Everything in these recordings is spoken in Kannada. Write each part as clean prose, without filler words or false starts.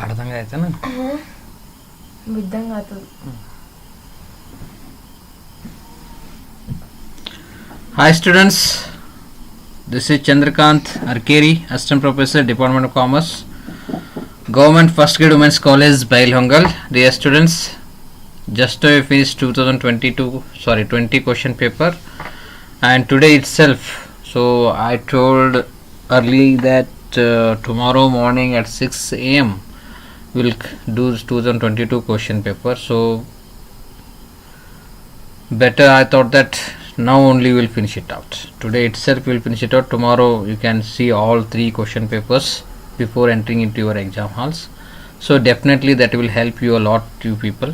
ಆಡ್ದಂಗೆ ಆಯ್ತಾನ ಬಿದ್ದಂಗೆ ಆತದ. Hi students, this is Chandrakant Arkeri, Assistant Professor, Department of Commerce, Government First Grade Women's College, Bailhongal. Dear students, just we finished 20 question paper, and today itself, so I told early that tomorrow morning at 6 a.m. we'll do 2022 question paper. So better I thought that now only we'll finish it out. Today itself we'll finish it out. Tomorrow you can see all 3 question papers before entering into your exam halls. So definitely that will help you a lot, you people.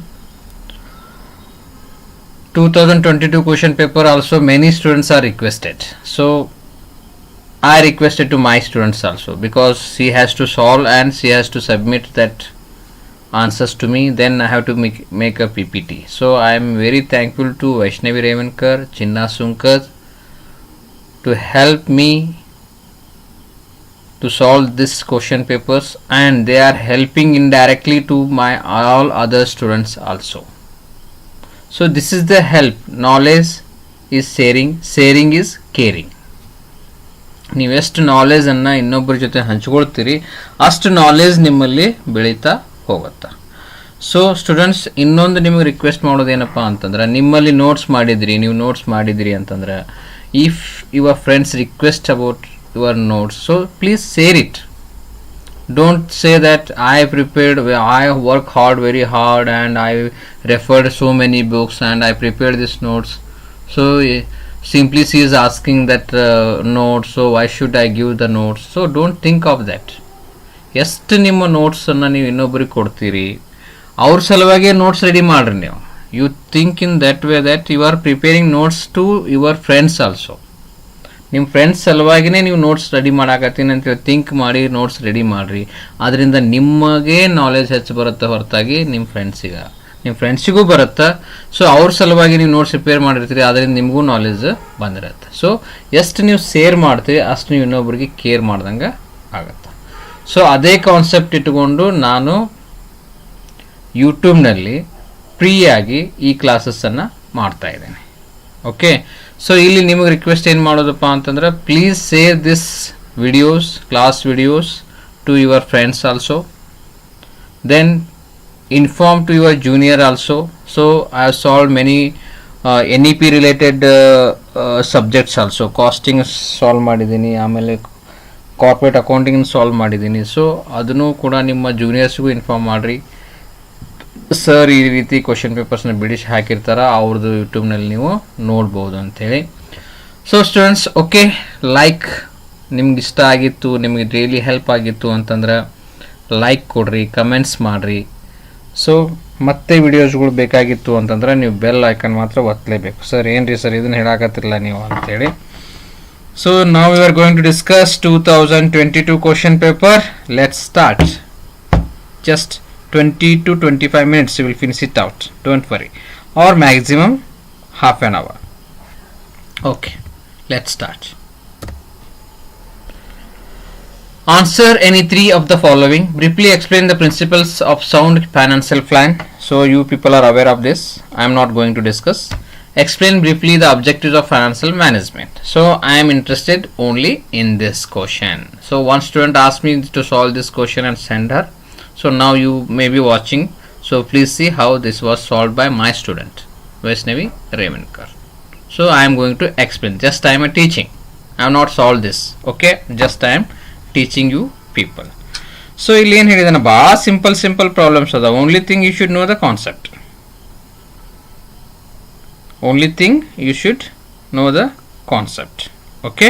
2022 question paper also many students are requested. So I requested to my students also, because she has to solve and she has to submit that answers to me, then I have to make a PPT. So I am very thankful to Vaishnavi Revankar, Chinna Sunkar to help me to solve this question papers, and they are helping indirectly to my all other students also. So this is the help. Knowledge is sharing, sharing is caring. ನೀವೆಷ್ಟು ನಾಲೆಜನ್ನು ಇನ್ನೊಬ್ಬರ ಜೊತೆ ಹಂಚ್ಕೊಳ್ತೀರಿ ಅಷ್ಟು ನಾಲೆಜ್ ನಿಮ್ಮಲ್ಲಿ ಬೆಳೀತಾ ಹೋಗುತ್ತೆ. ಸೊ ಸ್ಟೂಡೆಂಟ್ಸ್, ಇನ್ನೊಂದು ನಿಮಗೆ ರಿಕ್ವೆಸ್ಟ್ ಮಾಡೋದೇನಪ್ಪ ಅಂತಂದ್ರೆ, ನಿಮ್ಮಲ್ಲಿ ನೋಟ್ಸ್ ಮಾಡಿದಿರಿ ಅಂತಂದ್ರೆ, if your friends request about your notes, so please share it. Don't say that I prepared, I work hard, very hard, and I referred so many books and I prepared these notes. So simply she is asking that notes, so why should I give the notes? So don't think of that. ಎಷ್ಟು ನಿಮ್ಮ ನೋಟ್ಸನ್ನು ನೀವು ಇನ್ನೊಬ್ಬರಿಗೆ ಕೊಡ್ತೀರಿ, ಅವ್ರ ಸಲುವಾಗಿ ನೋಟ್ಸ್ ರೆಡಿ ಮಾಡಿರಿ ನೀವು. You think in that way that you are preparing notes to your friends also. ನಿಮ್ಮ ಫ್ರೆಂಡ್ಸ್ ಸಲುವಾಗಿಯೇ ನೀವು ನೋಟ್ಸ್ ರೆಡಿ ಮಾಡಾಕತ್ತೀನಿ ಅಂತೇಳಿ ಥಿಂಕ್ ಮಾಡಿ ನೋಟ್ಸ್ ರೆಡಿ ಮಾಡಿರಿ. ಅದರಿಂದ ನಿಮಗೆ ನಾಲೆಜ್ ಹೆಚ್ಚು ಬರುತ್ತೆ ಹೊರತಾಗಿ ನಿಮ್ಮ ಫ್ರೆಂಡ್ಸಿಗೂ ಬರುತ್ತೆ. ಸೊ ಅವ್ರ ಸಲುವಾಗಿ ನೀವು ನೋಟ್ಸ್ ಪ್ರಿಪೇರ್ ಮಾಡಿರ್ತೀರಿ, ಅದರಿಂದ ನಿಮಗೂ ನಾಲೆಜ್ ಬಂದಿರುತ್ತೆ. ಸೊ ಎಷ್ಟು ನೀವು ಶೇರ್ ಮಾಡ್ತೀರಿ ಅಷ್ಟು ನೀವು ಇನ್ನೊಬ್ಬರಿಗೆ ಕೇರ್ ಮಾಡ್ದಂಗೆ ಆಗುತ್ತೆ. ಸೊ ಅದೇ ಕಾನ್ಸೆಪ್ಟ್ ಇಟ್ಟುಕೊಂಡು ನಾನು ಯೂಟ್ಯೂಬ್ನಲ್ಲಿ ಫ್ರೀಯಾಗಿ ಈ ಕ್ಲಾಸಸ್ಸನ್ನು ಮಾಡ್ತಾ ಇದ್ದೇನೆ. ಓಕೆ, ಸೊ ಇಲ್ಲಿ ನಿಮಗೆ ರಿಕ್ವೆಸ್ಟ್ ಏನು ಮಾಡೋದಪ್ಪ ಅಂತಂದ್ರೆ, please share this videos, class videos to your friends also. Then inform to your junior also. So I have solved many NEP related subjects also. Costing solve ಮಾಡಿದ್ದೀನಿ, ಆಮೇಲೆ ಕಾರ್ಪೊರೇಟ್ ಅಕೌಂಟಿಂಗ್ ಸಾಲ್ವ್ ಮಾಡಿದ್ದೀನಿ. ಸೊ ಅದನ್ನು ಕೂಡ ನಿಮ್ಮ ಜೂನಿಯರ್ಸ್ಗೂ ಇನ್ಫಾರ್ಮ್ ಮಾಡಿರಿ, ಸರ್ ಈ ರೀತಿ ಕ್ವಶನ್ ಪೇಪರ್ಸ್ನ ಬಿಡಿಸಿ ಹಾಕಿರ್ತಾರೆ, ಅವ್ರದ್ದು ಯೂಟ್ಯೂಬ್ನಲ್ಲಿ ನೀವು ನೋಡ್ಬೋದು ಅಂಥೇಳಿ. ಸೊ ಸ್ಟೂಡೆಂಟ್ಸ್, ಓಕೆ, ಲೈಕ್ ನಿಮ್ಗೆ ಇಷ್ಟ ಆಗಿತ್ತು, ನಿಮಗೆ ರಿಯಲಿ ಹೆಲ್ಪ್ ಆಗಿತ್ತು ಅಂತಂದ್ರೆ ಲೈಕ್ ಕೊಡ್ರಿ, ಕಮೆಂಟ್ಸ್ ಮಾಡಿರಿ. ಸೊ ಮತ್ತೆ ವಿಡಿಯೋಸ್ಗಳು ಬೇಕಾಗಿತ್ತು ಅಂತಂದ್ರೆ ನೀವು ಬೆಲ್ ಐಕನ್ ಮಾತ್ರ ಒತ್ತಲೇಬೇಕು. ಸರ್ ಏನ್ರಿ ಸರ್ ಇದನ್ನು ಹೇಳಾಕತ್ತಿರಲ್ಲ ನೀವು ಅಂತೇಳಿ. ಸೊ ನಾವು we are going to discuss 2022 question paper. Let's start. Just 20 to 25 minutes you will finish it out, don't worry, or maximum half an hour. Okay, let's start. Answer any 3 of the following. Briefly explain the principles of sound financial plan. So you people are aware of this, I am not going to discuss. Explain briefly the objectives of financial management. So I am interested only in this question. So one student asked me to solve this question and send her. So now you may be watching, so please see how this was solved by my student Vaishnavi Revankar. So I am going to explain, just I am teaching, I have not solved this. Okay, just I am teaching you people. So ಇಲ್ಲಿ ಏನು ಹೇಳಿದಾನೆ, ಭಾಳ ಸಿಂಪಲ್ ಪ್ರಾಬ್ಲಮ್ಸ್ ಅದ. Only thing you should know the concept. Only thing you should know the concept. Okay,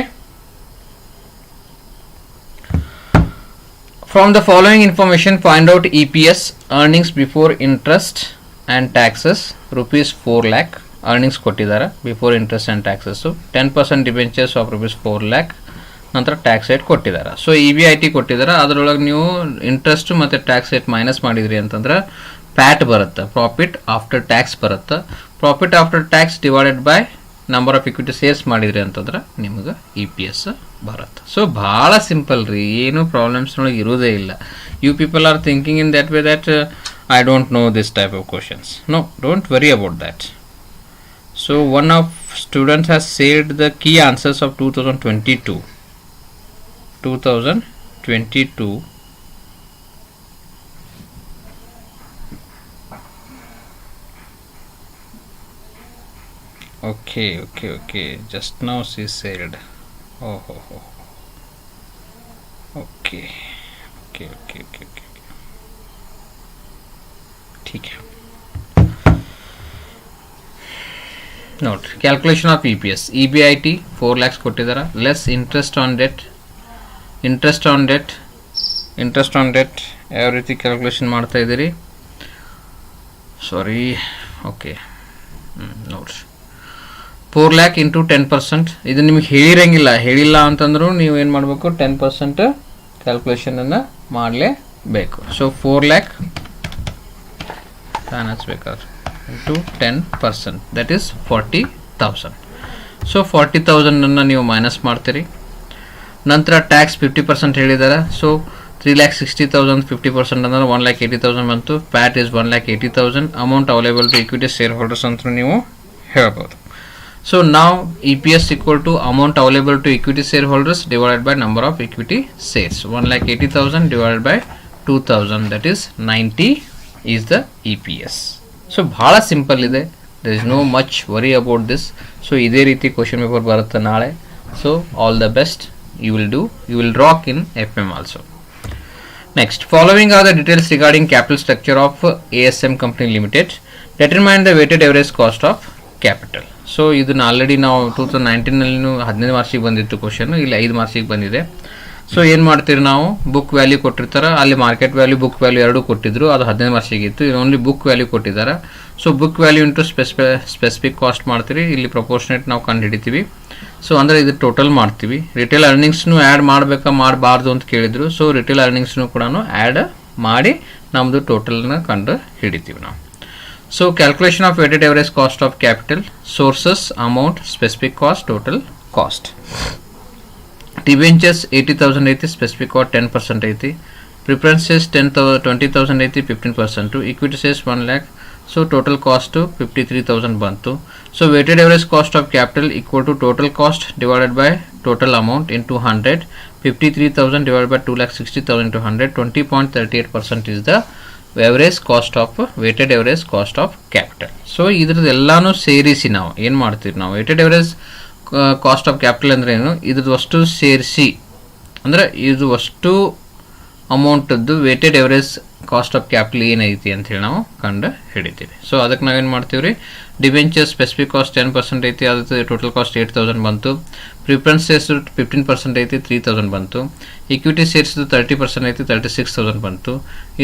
from the following information find out EPS, earnings before interest and taxes, rupees 4 lakh earnings ಕೊಟ್ಟಿದ್ದಾರೆ before interest and taxes. 10% debentures of rupees 4 lakh, ನಂತರ ಟ್ಯಾಕ್ಸ್ ರೇಟ್ ಕೊಟ್ಟಿದ್ದಾರೆ. ಸೊ EBIT ಕೊಟ್ಟಿದ್ದಾರೆ, ಅದರೊಳಗೆ ನೀವು ಇಂಟ್ರೆಸ್ಟ್ ಮತ್ತು ಟ್ಯಾಕ್ಸ್ ರೇಟ್ ಮೈನಸ್ ಮಾಡಿದ್ರಿ ಅಂತಂದ್ರೆ ಪ್ಯಾಟ್ ಬರುತ್ತೆ, ಪ್ರಾಫಿಟ್ ಆಫ್ಟರ್ ಟ್ಯಾಕ್ಸ್ ಬರುತ್ತೆ. Profit after tax divided by number of equity shares ಮಾಡಿದ್ರಿ ಅಂತಂದ್ರೆ ನಿಮ್ಗೆ ಇ ಪಿ ಎಸ್ ಬರುತ್ತೆ. ಸೊ ಭಾಳ ಸಿಂಪಲ್ ರೀ, ಏನು ಪ್ರಾಬ್ಲಮ್ಸ್ನೊಳಗೆ ಇರೋದೇ ಇಲ್ಲ. You people are thinking in that way that I don't know this type of questions. No, don't worry about that. So one of students has saved the key answers of 2022. Okay. Just now she said. Oh. Okay. ठीक है. ನೋಡ್ರಿ, calculation of E P S. E B I T 4 lakhs ಕೊಟ್ಟಿದ್ದಾರೆ, ಲೆಸ್ ಇಂಟ್ರೆಸ್ಟ್ ಆನ್ ಡೆಟ್ ಯಾವ ರೀತಿ ಕ್ಯಾಲ್ಕುಲೇಷನ್ ಮಾಡ್ತಾ ಇದ್ದೀರಿ? ಸಾರಿ, ಓಕೆ, ನೋಡ್ರಿ 4 lakh ಇಂಟು 10%. ಇದು ನಿಮಗೆ ಹೇಳಿಲ್ಲ ಅಂತಂದ್ರೂ ನೀವು ಏನು ಮಾಡಬೇಕು, 10% ಕ್ಯಾಲ್ಕುಲೇಷನನ್ನು ಮಾಡಲೇಬೇಕು. ಸೊ 4 lakh ಫ್ಯಾನ್ ಹಚ್ಬೇಕಾದ್ರೆ into 10%, that is 40,000. ಸೊ 40,000 ನೀವು ಮೈನಸ್ ಮಾಡ್ತೀರಿ. ನಂತರ ಟ್ಯಾಕ್ಸ್ 50% ಹೇಳಿದ್ದಾರೆ. ಸೊ 3,60,000 50% ಅಂದ್ರೆ 1,80,000 ಬಂತು. PAT is 1,80,000. Amount available to equity share holders ಅಂತ ನೀವು ಹೇಳ್ಬೋದು. ಸೊ ನಾವು E P S equal to amount available to equity share holders divided by number of equity shares. 1,80,000 divided by 2,000, that is 90 is the E P S. So ಭಾಳ ಸಿಂಪಲ್ ಇದೆ, there is no much worry about this. So ಇದೇ ರೀತಿ ಕ್ವಶನ್ ಪೇಪರ್ ಬರುತ್ತೆ ನಾಳೆ. So all the best, you will rock in FM also. Next, following are the details regarding capital structure of ASM company limited. Determine the weighted average cost of capital. So ಇದನ್ನು ಆಲ್ರೆಡಿ ನಾವು 2019ನಲ್ಲಿ 15 ಮಾರ್ಕ್ಸಿಗೆ ಬಂದಿತ್ತು ಕ್ವಶನ್, ಇಲ್ಲಿ 5 ಮಾರ್ಕ್ಸಿಗೆ ಬಂದಿದೆ. ಸೊ ಏನು ಮಾಡ್ತೀರಿ, ನಾವು ಬುಕ್ ವ್ಯಾಲ್ಯೂ ಕೊಟ್ಟಿರ್ತಾರೆ, ಅಲ್ಲಿ ಮಾರ್ಕೆಟ್ ವ್ಯಾಲ್ಯೂ ಬುಕ್ ವ್ಯಾಲ್ಯೂ ಎರಡೂ ಕೊಟ್ಟಿದ್ರು, ಅದು 15 ಮಾರ್ಕ್ಸಿಗೆ ಇತ್ತು. ಇದು ಓನ್ಲಿ ಬುಕ್ ವ್ಯಾಲ್ಯೂ ಕೊಟ್ಟಿದ್ದಾರೆ. So book value into specific cost ಮಾಡ್ತೀರಿ, ಇಲ್ಲಿ ಪ್ರಪೋರ್ಷನೇಟ್ ನಾವು ಕಂಡು ಹಿಡಿತೀವಿ. ಸೊ ಅಂದರೆ ಇದು ಟೋಟಲ್ ಮಾಡ್ತೀವಿ. ರಿಟೇಲ್ ಅರ್ನಿಂಗ್ಸ್ನು ಆ್ಯಡ್ ಮಾಡಬಾರ್ದು ಅಂತ ಕೇಳಿದ್ರು. ಸೊ ರಿಟೇಲ್ ಅರ್ನಿಂಗ್ಸ್ನು ಕೂಡ ಆ್ಯಡ್ ಮಾಡಿ ನಮ್ಮದು ಟೋಟಲ್ನ ಕಂಡು ಹಿಡಿತೀವಿ ನಾವು. So calculation of weighted average cost of capital. Sources, amount, specific cost, total cost. Debentures 80,000 ಐತಿ, ಸ್ಪೆಸಿಫಿಕ್ ಕಾಸ್ಟ್ 10% ಐತಿ. ಪ್ರಿಫರೆನ್ಸಸ್ 20,000 ಐತಿ, 15%. Equity shares 1 lakh. So total cost 53,000 ಬಂತು. So weighted average cost of capital equal to total cost divided by total amount into 100. 53,000 divided by 2,60,000 into 100, 20.38% is the average cost of weighted average cost of capital. So ಇದ್ರದ್ದೆಲ್ಲಾನು ಸೇರಿಸಿ ನಾವು ಏನು ಮಾಡ್ತೀವಿ, ನಾವು weighted average cost of capital ಅಂದ್ರೆ ಏನು, ಇದ್ರದ್ದು ಅಷ್ಟು ಸೇರಿಸಿ ಅಂದರೆ ಇದು ಅಷ್ಟು ಅಮೌಂಟದ್ದು weighted average cost of capital ಏನೈತಿ ಅಂತೇಳಿ ನಾವು ಕಂಡು ಹಿಡಿತೀವಿ. ಸೊ ಅದಕ್ಕೆ ನಾವೇನು ಮಾಡ್ತೀವಿ ರೀ, ಡಿಬೆಂಚರ್ ಸ್ಪೆಸಿಫಿಕ್ ಕಾಸ್ಟ್ 10% ಐತಿ, ಅದಕ್ಕೆ ಟೋಟಲ್ ಕಾಸ್ಟ್ 8,000 ಬಂತು. ಪ್ರಿಫರೆನ್ಸ್ ಶೇರ್ಸ್ 15% ಐತಿ, 3,000 ಬಂತು. ಇಕ್ವಿಟಿ ಶೇರ್ಸ್ 30% ಐತಿ, 36,000 ಬಂತು.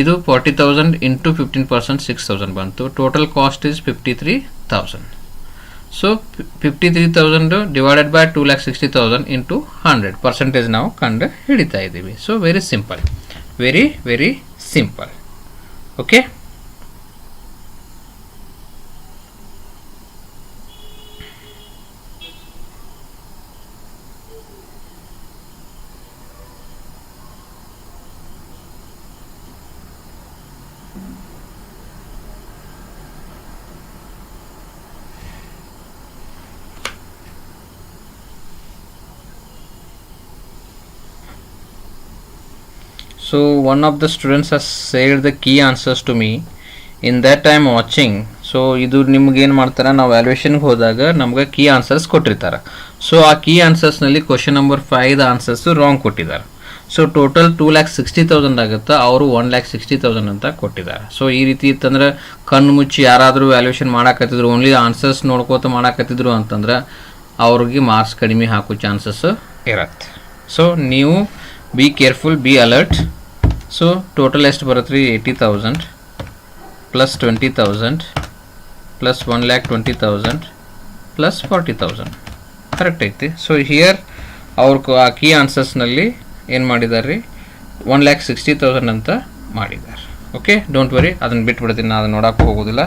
ಇದು 40,000 ಇಂಟು 15% 6,000 ಬಂತು. Total cost is 53,000. So 53,000 divided by 2,60,000 into 100 percentage ನಾವು ಕಂಡು ಹಿಡಿತಾ ಇದ್ದೀವಿ. So very simple, very very simple. Okay, so one of the students has shared the key answers to me. In that I am watching. So ಇದು ನಿಮ್ಗೆ ಏನು ಮಾಡ್ತಾರೆ, ನಾವು ವ್ಯಾಲ್ಯೂಯೇಷನ್ಗೆ ಹೋದಾಗ ನಮ್ಗೆ ಕೀ ಆನ್ಸರ್ಸ್ ಕೊಟ್ಟಿರ್ತಾರೆ. ಸೊ ಆ ಕೀ ಆನ್ಸರ್ಸ್ನಲ್ಲಿ ಕ್ವಶನ್ ನಂಬರ್ 5 ಆನ್ಸರ್ಸು ರಾಂಗ್ ಕೊಟ್ಟಿದ್ದಾರೆ. ಸೊ ಟೋಟಲ್ 2,60,000 ಆಗುತ್ತೆ, ಅವರು 1,60,000 ಅಂತ ಕೊಟ್ಟಿದ್ದಾರೆ. ಸೊ ಈ ರೀತಿ ಇತ್ತಂದ್ರೆ ಕಣ್ಣು ಮುಚ್ಚಿ ಯಾರಾದರೂ ವ್ಯಾಲ್ಯೂಯೇಷನ್ ಮಾಡಾಕತ್ತಿದ್ರು, ಓನ್ಲಿ ಆನ್ಸರ್ಸ್ ನೋಡ್ಕೋತ ಮಾಡಾಕತ್ತಿದ್ರು ಅಂತಂದ್ರೆ ಅವ್ರಿಗೆ ಮಾರ್ಕ್ಸ್ ಕಡಿಮೆ ಹಾಕೋ ಚಾನ್ಸಸ್ ಇರತ್ತೆ. ಸೊ ನೀವು be careful, be alert. So total ಎಷ್ಟು ಬರುತ್ತೆ ರೀ, 80,000 ಪ್ಲಸ್ 20,000 ಪ್ಲಸ್ 1,20,000 ಪ್ಲಸ್ 40,000 ಕರೆಕ್ಟ್ ಐತಿ. ಸೊ ಹಿಯರ್ ಅವ್ರು ಆ ಕೀ ಆನ್ಸರ್ಸ್ನಲ್ಲಿ ಏನು ಮಾಡಿದ್ದಾರೆ ರೀ, 1,60,000 ಅಂತ ಮಾಡಿದ್ದಾರೆ. ಓಕೆ, ಡೋಂಟ್ ವರಿ, ಅದನ್ನು ಬಿಟ್ಬಿಡ್ತೀನಿ, ನಾನು ಅದನ್ನು ನೋಡೋಕ್ಕೆ ಹೋಗೋದಿಲ್ಲ.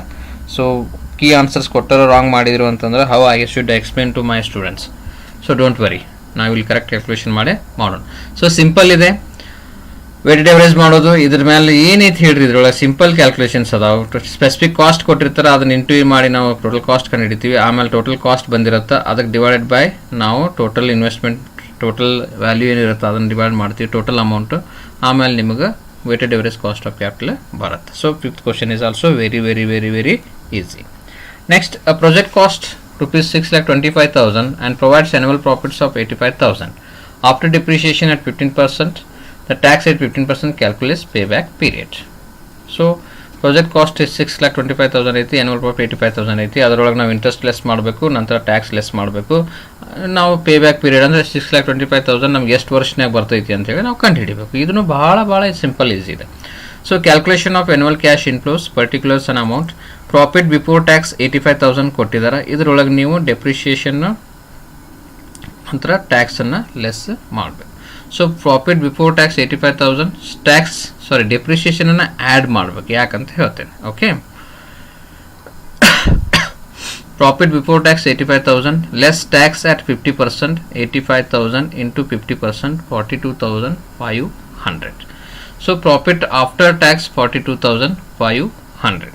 ಸೊ ಕೀ ಆನ್ಸರ್ಸ್ ಕೊಟ್ಟರು ರಾಂಗ್ ಮಾಡಿದ್ರು ಅಂತಂದ್ರೆ how I should explain to my students. So don't worry, ನಾವು ಇಲ್ಲಿ ಕರೆಕ್ಟ್ ಕ್ಯಾಲ್ಕುಲೇಷನ್ ಮಾಡಿ ಮಾಡೋಣ. ಸೊ ಸಿಂಪಲ್ ಇದೆ ವೇಟೆಡ್ ಎವರೇಜ್ ಮಾಡೋದು. ಇದ್ರ ಮೇಲೆ ಏನೈತೆ ಹೇಳ್ರಿ, ಇದ್ರೊಳಗೆ ಸಿಂಪಲ್ ಕ್ಯಾಲ್ಕುಲೇಷನ್ಸ್ ಅದಾವೆ. ಸ್ಪೆಸಿಫಿಕ್ ಕಾಸ್ಟ್ ಕೊಟ್ಟಿರ್ತಾರೆ, ಅದನ್ನ ಇಂಟು ಮಾಡಿ ನಾವು ಟೋಟಲ್ ಕಾಸ್ಟ್ ಕಂಡು ಹಿಡಿತೀವಿ. ಆಮೇಲೆ ಟೋಟಲ್ ಕಾಸ್ಟ್ ಬಂದಿರುತ್ತೆ, ಅದಕ್ಕೆ ಡಿವೈಡೆಡ್ ಬೈ ನಾವು ಟೋಟಲ್ ಇನ್ವೆಸ್ಟ್ಮೆಂಟ್ ಟೋಟಲ್ ವ್ಯಾಲ್ಯೂ ಏನಿರುತ್ತೆ ಅದನ್ನು ಡಿವೈಡ್ ಮಾಡ್ತೀವಿ, ಟೋಟಲ್ ಅಮೌಂಟು. ಆಮೇಲೆ ನಿಮಗೆ weighted average cost of capital ಬರುತ್ತೆ. So fifth question is also very very very very easy. Next, a project cost rupees 6,25,000 and provides annual profits of 85,000. After depreciation at 15%, the tax at 15%, calculate payback period. So project cost 6,25,000 ಐತಿ, ಆ್ಯನ್ಯುವಲ್ ಪ್ರಾಫಿಟ್ 85,000 ಐತಿ. ಅದರೊಳಗೆ ನಾವು ಇಂಟ್ರೆಸ್ಟ್ ಲೆಸ್ ಮಾಡಬೇಕು, ನಂತರ ಟ್ಯಾಕ್ಸ್ ಲೆಸ್ ಮಾಡಬೇಕು. ನಾವು ಪೇ ಬ್ಯಾಕ್ ಪೀರಿಯಡ್ ಅಂದರೆ 6,25,000 ನಮ್ಗೆ ಎಷ್ಟು ವರ್ಷನಾಗ ಬರ್ತೈತಿ ಅಂತೇಳಿ ನಾವು ಕಂಡು ಹಿಡಿಬೇಕು. ಇದನ್ನು ಭಾಳ ಸಿಂಪಲ್ ಈಸಿ ಇದೆ. So calculation of annual cash inflows, particulars on amount, profit before tax 85,000 ಕೊಟ್ಟಿದ್ದಾರೆ. ಇದರೊಳಗೆ ನೀವು ಡೆಪ್ರಿಷಿಯೇಷನ್ನು ನಂತರ ಟ್ಯಾಕ್ಸನ್ನು ಲೆಸ್ ಮಾಡಬೇಕು. ಸೊ ಪ್ರಾಫಿಟ್ ಬಿಫೋರ್ ಟ್ಯಾಕ್ಸ್ 85,000, ಡೆಪ್ರಿಷಿಯೇಷನನ್ನು ಆ್ಯಡ್ ಮಾಡಬೇಕು. ಯಾಕಂತ ಹೇಳ್ತೇನೆ. Okay, profit before tax 85,000 less tax at 50%, 85,000 into 50%, 42,500. So profit after tax 42,500.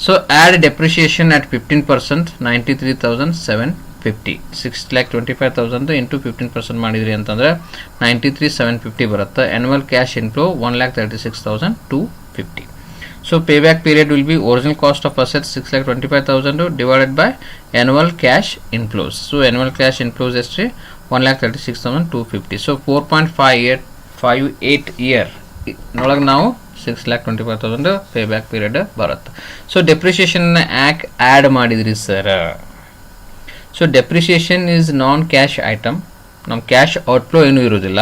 So add depreciation at 15%, 93,750. 6,25,000 into 15% ಮಾಡಿದ್ರಿ ಅಂತಂದರೆ 93,750 ಬರುತ್ತೆ. Annual cash inflow 1,36,250. So pay back period will be original cost of assets 6,25,000 divided by annual cash inflows. So annual cash inflows ಎಷ್ಟು? 1,36,250. ಸೊ 4.58 ಇಯರ್ ನೊಳಗೆ ನಾವು 6,25,000 ಪೇ ಬ್ಯಾಕ್ ಪೀರಿಯಡ್ ಬರುತ್ತೆ. ಸೊ ಡೆಪ್ರಿಷಿಯೇಷನ್ನ ಯಾಕೆ ಆ್ಯಡ್ ಮಾಡಿದ್ರಿ sir? So depreciation is non cash item, ನಮ್ಮ ಕ್ಯಾಶ್ ಔಟ್ಫ್ಲೋ ಏನೂ ಇರೋದಿಲ್ಲ.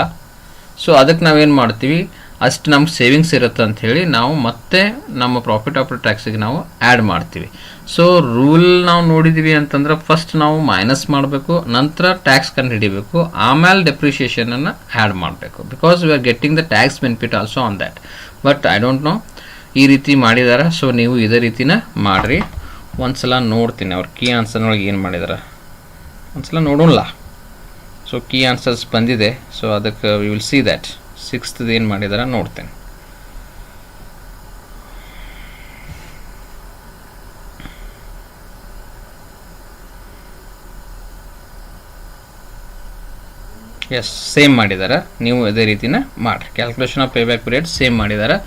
ಸೊ ಅದಕ್ಕೆ ನಾವೇನು ಮಾಡ್ತೀವಿ, ಅಷ್ಟು ನಮ್ಗೆ ಸೇವಿಂಗ್ಸ್ ಇರುತ್ತೆ ಅಂಥೇಳಿ ನಾವು ಮತ್ತೆ ನಮ್ಮ ಪ್ರಾಫಿಟ್ ಆಫ್ಟರ್ ಟ್ಯಾಕ್ಸಿಗೆ ನಾವು ಆ್ಯಡ್ ಮಾಡ್ತೀವಿ. ಸೊ ರೂಲ್ ನಾವು ನೋಡಿದ್ದೀವಿ ಅಂತಂದ್ರೆ ಫಸ್ಟ್ ನಾವು ಮೈನಸ್ ಮಾಡಬೇಕು, ನಂತರ ಟ್ಯಾಕ್ಸ್ ಕಂಡು ಹಿಡಿಬೇಕು, ಆಮೇಲೆ ಡೆಪ್ರಿಷಿಯೇಷನನ್ನು ಆ್ಯಡ್ ಮಾಡಬೇಕು. Because we are getting the tax benefit also on that. But I don't no ಈ ರೀತಿ ಮಾಡಿದ್ದಾರೆ. ಸೊ ನೀವು ಇದೇ ರೀತಿನ ಮಾಡಿರಿ. ಒಂದ್ಸಲ ನೋಡ್ತೀನಿ ಅವ್ರು ಕೀ ಆನ್ಸರ್ನೊಳಗೆ ಏನು ಮಾಡಿದಾರೆ, ಒಂದ್ಸಲ ನೋಡೋಣ. ಸೊ ಕೀ ಆನ್ಸರ್ಸ್ ಬಂದಿದೆ. ಸೊ ಅದಕ್ಕೆ we will see that sixth ಏನು ಮಾಡಿದಾರೆ ನೋಡ್ತೇನೆ. ಎಸ್, ಸೇಮ್ ಮಾಡಿದ್ದಾರೆ. ನೀವು ಅದೇ ರೀತಿನ ಮಾಡಿರಿ. Calculation of pay back period same ಮಾಡಿದ್ದಾರೆ.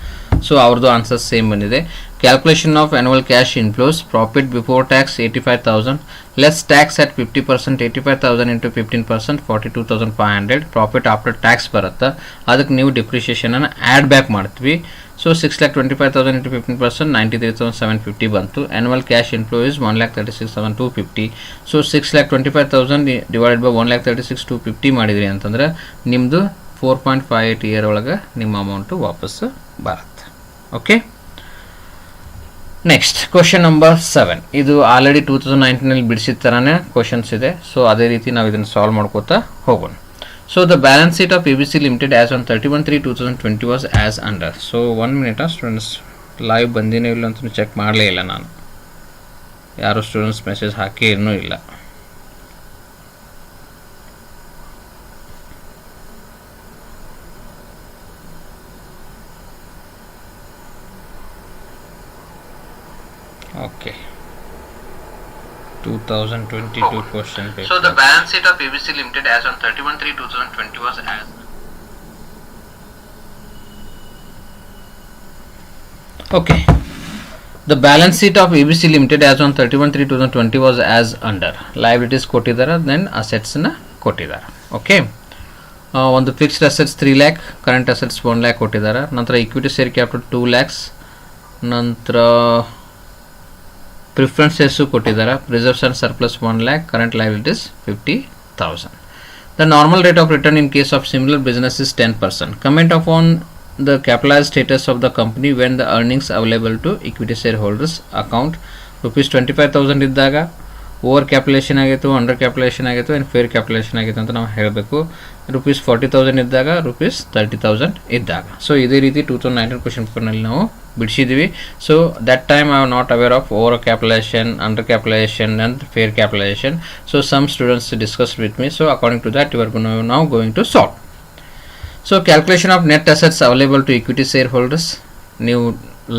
ಸೊ ಅವ್ರದ್ದು ಆನ್ಸರ್ಸ್ ಸೇಮ್ ಬಂದಿದೆ. Calculation of annual cash inflows, profit before tax 85,000 less tax at 50%, 85,000 into 15%, 42,500. Profit after tax ಬರುತ್ತೆ, ಅದಕ್ಕೆ ನೀವು ಡಿಪ್ರಿಷಿಯೇಷನನ್ನು ಆ್ಯಡ್ ಬ್ಯಾಕ್ ಮಾಡ್ತೀವಿ. ಸೊ 6,25,000 ಇಂಟು 15%, 93,750 ಬಂತು. Annual cash inflow is 1,36,250. So 6,25,000 divided by 1,36,250 ಮಾಡಿದ್ರಿ ಅಂತಂದ್ರೆ ನಿಮ್ಮದು 4.58 ಇಯರ್ ಒಳಗೆ ನಿಮ್ಮ ಅಮೌಂಟು ವಾಪಸ್ಸು ಬರುತ್ತೆ. Okay, next question number 7. ಇದು ಆಲ್ರೆಡಿ 2019 ಬಿಡಿಸಿದ ಥರನೇ ಕ್ವಶನ್ಸ್ ಇದೆ. ಸೊ ಅದೇ ರೀತಿ ನಾವು ಇದನ್ನು ಸಾಲ್ವ್ ಮಾಡ್ಕೋತಾ ಹೋಗೋಣ. So the balance sheet of ABC Limited as on 31/3/2020 was as under. So 1 minute students, live ಬಂದಿನೋ ಇಲ್ಲ ಅಂತ ಚೆಕ್ ಮಾಡಲೇ ಇಲ್ಲ ನಾನು. ಯಾರು ಸ್ಟೂಡೆಂಟ್ಸ್ ಮೆಸೇಜ್ ಹಾಕಿ ಇನ್ನೂ ಇಲ್ಲ. Okay, 2022 question paper. So the balance sheet of ABC Limited as on 31/3/2020 was as. Okay, the balance sheet of ABC Limited as on 31/3/2020 was as under. Liabilities ಕೊಟ್ಟಿದ್ದಾರೆ, then assets ನ ಕೊಟ್ಟಿದ್ದಾರೆ. ಓಕೆ, ಒಂದು fixed assets 3 lakh, current assets 1 lakh ಕೊಟ್ಟಿದ್ದಾರೆ. ನಂತರ ಇಕ್ವಿಟಿ ಶೇರ್ ಕ್ಯಾಪಿಟಲ್ 2 lakhs, ನಂತರ ಪ್ರಿಫರೆನ್ಸ್ ಶೇರ್ಸು ಕೊಟ್ಟಿದ್ದಾರೆ. Reserves and surplus 1 lakh, current liabilities 50,000. The normal rate of return in case of similar business is 10%. Comment upon the capitalised status of the company when the earnings available to equity share holders account. ₹25,000 ಇದ್ದಾಗ ಓವರ್ ಕ್ಯಾಪಿಟಲೇಷನ್ ಆಗಿತ್ತು, ಅಂಡರ್ ಕ್ಯಾಪಿಟಲೇಷನ್ ಆಗಿತ್ತು, ಆ್ಯಂಡ್ ಫೇರ್ ಕ್ಯಾಪಿಟಲೇಷನ್ ಆಗಿತ್ತು ಅಂತ ನಾವು ಹೇಳಬೇಕು. rupees 40,000 ಇದ್ದಾಗ rupees 30,000 ಇದ್ದಾಗ. ಸೊ ಇದೇ ರೀತಿ 2019 ಕ್ವೆಶ್ಚನ್ ಪೇಪರ್ನಲ್ಲಿ ನಾವು ಬಿಡಿಸಿದ್ದೀವಿ. So that time I am not aware of over capitalisation, under capitalisation and fair capitalisation. So some students discuss with me. So according to that you are now going to solve. So calculation of net assets available to equity share holders. ನೀವು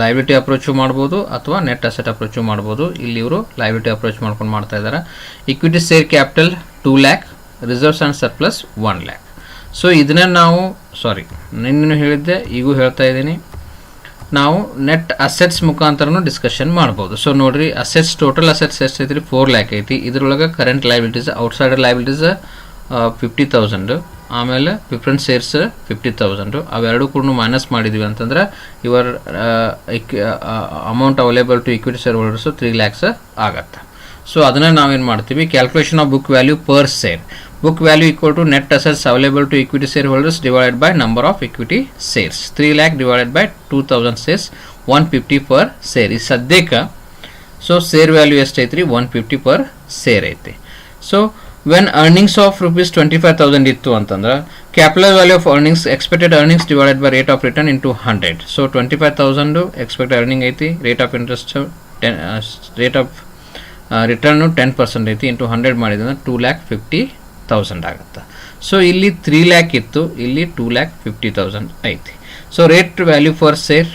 ಲೈಬಿಲಿಟಿ ಅಪ್ರೋಚು ಮಾಡ್ಬೋದು ಅಥವಾ ನೆಟ್ ಅಸೆಟ್ ಅಪ್ರೋಚು ಮಾಡ್ಬೋದು. ಇಲ್ಲಿ ಇವರು ಲೈಬಿಲಿಟಿ ಅಪ್ರೋಚ್ ಮಾಡ್ಕೊಂಡು ಮಾಡ್ತಾ ಇದ್ದಾರೆ. Equity share capital 2 lakh, reserves and surplus 1 lakh. So ಇದನ್ನ ನಾವು ನಿನ್ನೆ ಹೇಳಿದ್ದೆ, ಈಗೂ ಹೇಳ್ತಾ ಇದ್ದೀನಿ, ನಾವು ನೆಟ್ ಅಸೆಟ್ಸ್ ಮುಖಾಂತರನೂ ಡಿಸ್ಕಷನ್ ಮಾಡ್ಬೋದು. ಸೊ ನೋಡ್ರಿ, ಅಸೆಟ್ಸ್ ಟೋಟಲ್ ಅಸೆಟ್ಸ್ ಎಷ್ಟು ಐತ್ರಿ? 4 lakh ಐತಿ. ಇದ್ರೊಳಗೆ ಕರೆಂಟ್ ಲೈಬಿಲಿಟೀಸ್, ಔಟ್ಸೈಡರ್ ಲೈಬಿಲಿಟೀಸ್ 50,000, ಆಮೇಲೆ ಪ್ರಿಫರೆನ್ಸ್ ಶೇರ್ಸ್ 50,000. ಅವೆರಡು ಕೂಡ ಮೈನಸ್ ಮಾಡಿದ್ವಿ ಅಂತಂದ್ರೆ ಇವರ್ amount available to equity share holders 3 lakhs ಆಗತ್ತೆ. ಸೊ ಅದನ್ನು ನಾವೇನು ಮಾಡ್ತೀವಿ, calculation of book value per share. Book value equal to net assets available to equity share holders divided by number of equity shares. 3 lakh divided by 2,000 shares, 150 per share. ಈ ಸದ್ಯಕ್ಕೆ ಸೊ ಶೇರ್ ವ್ಯಾಲ್ಯೂ ಎಷ್ಟೈತ್ರಿ? 150 ಪರ್ ಶೇರ್ ಐತಿ. So when earnings of rupees 25,000 ಇತ್ತು ಅಂತಂದ್ರೆ capital value of earnings, expected earnings divided by rate of return into 100. So 25,000 expected earning ಐತಿ, rate of interest rate of return 10% ಐತಿ, ಇಂಟು 100 ಮಾಡಿದ್ರೆ 2,50,000 ಆಗುತ್ತೆ. ಸೊ ಇಲ್ಲಿ 3 lakh ಇತ್ತು, ಇಲ್ಲಿ 2,50,000 ಐತಿ. So rate value per share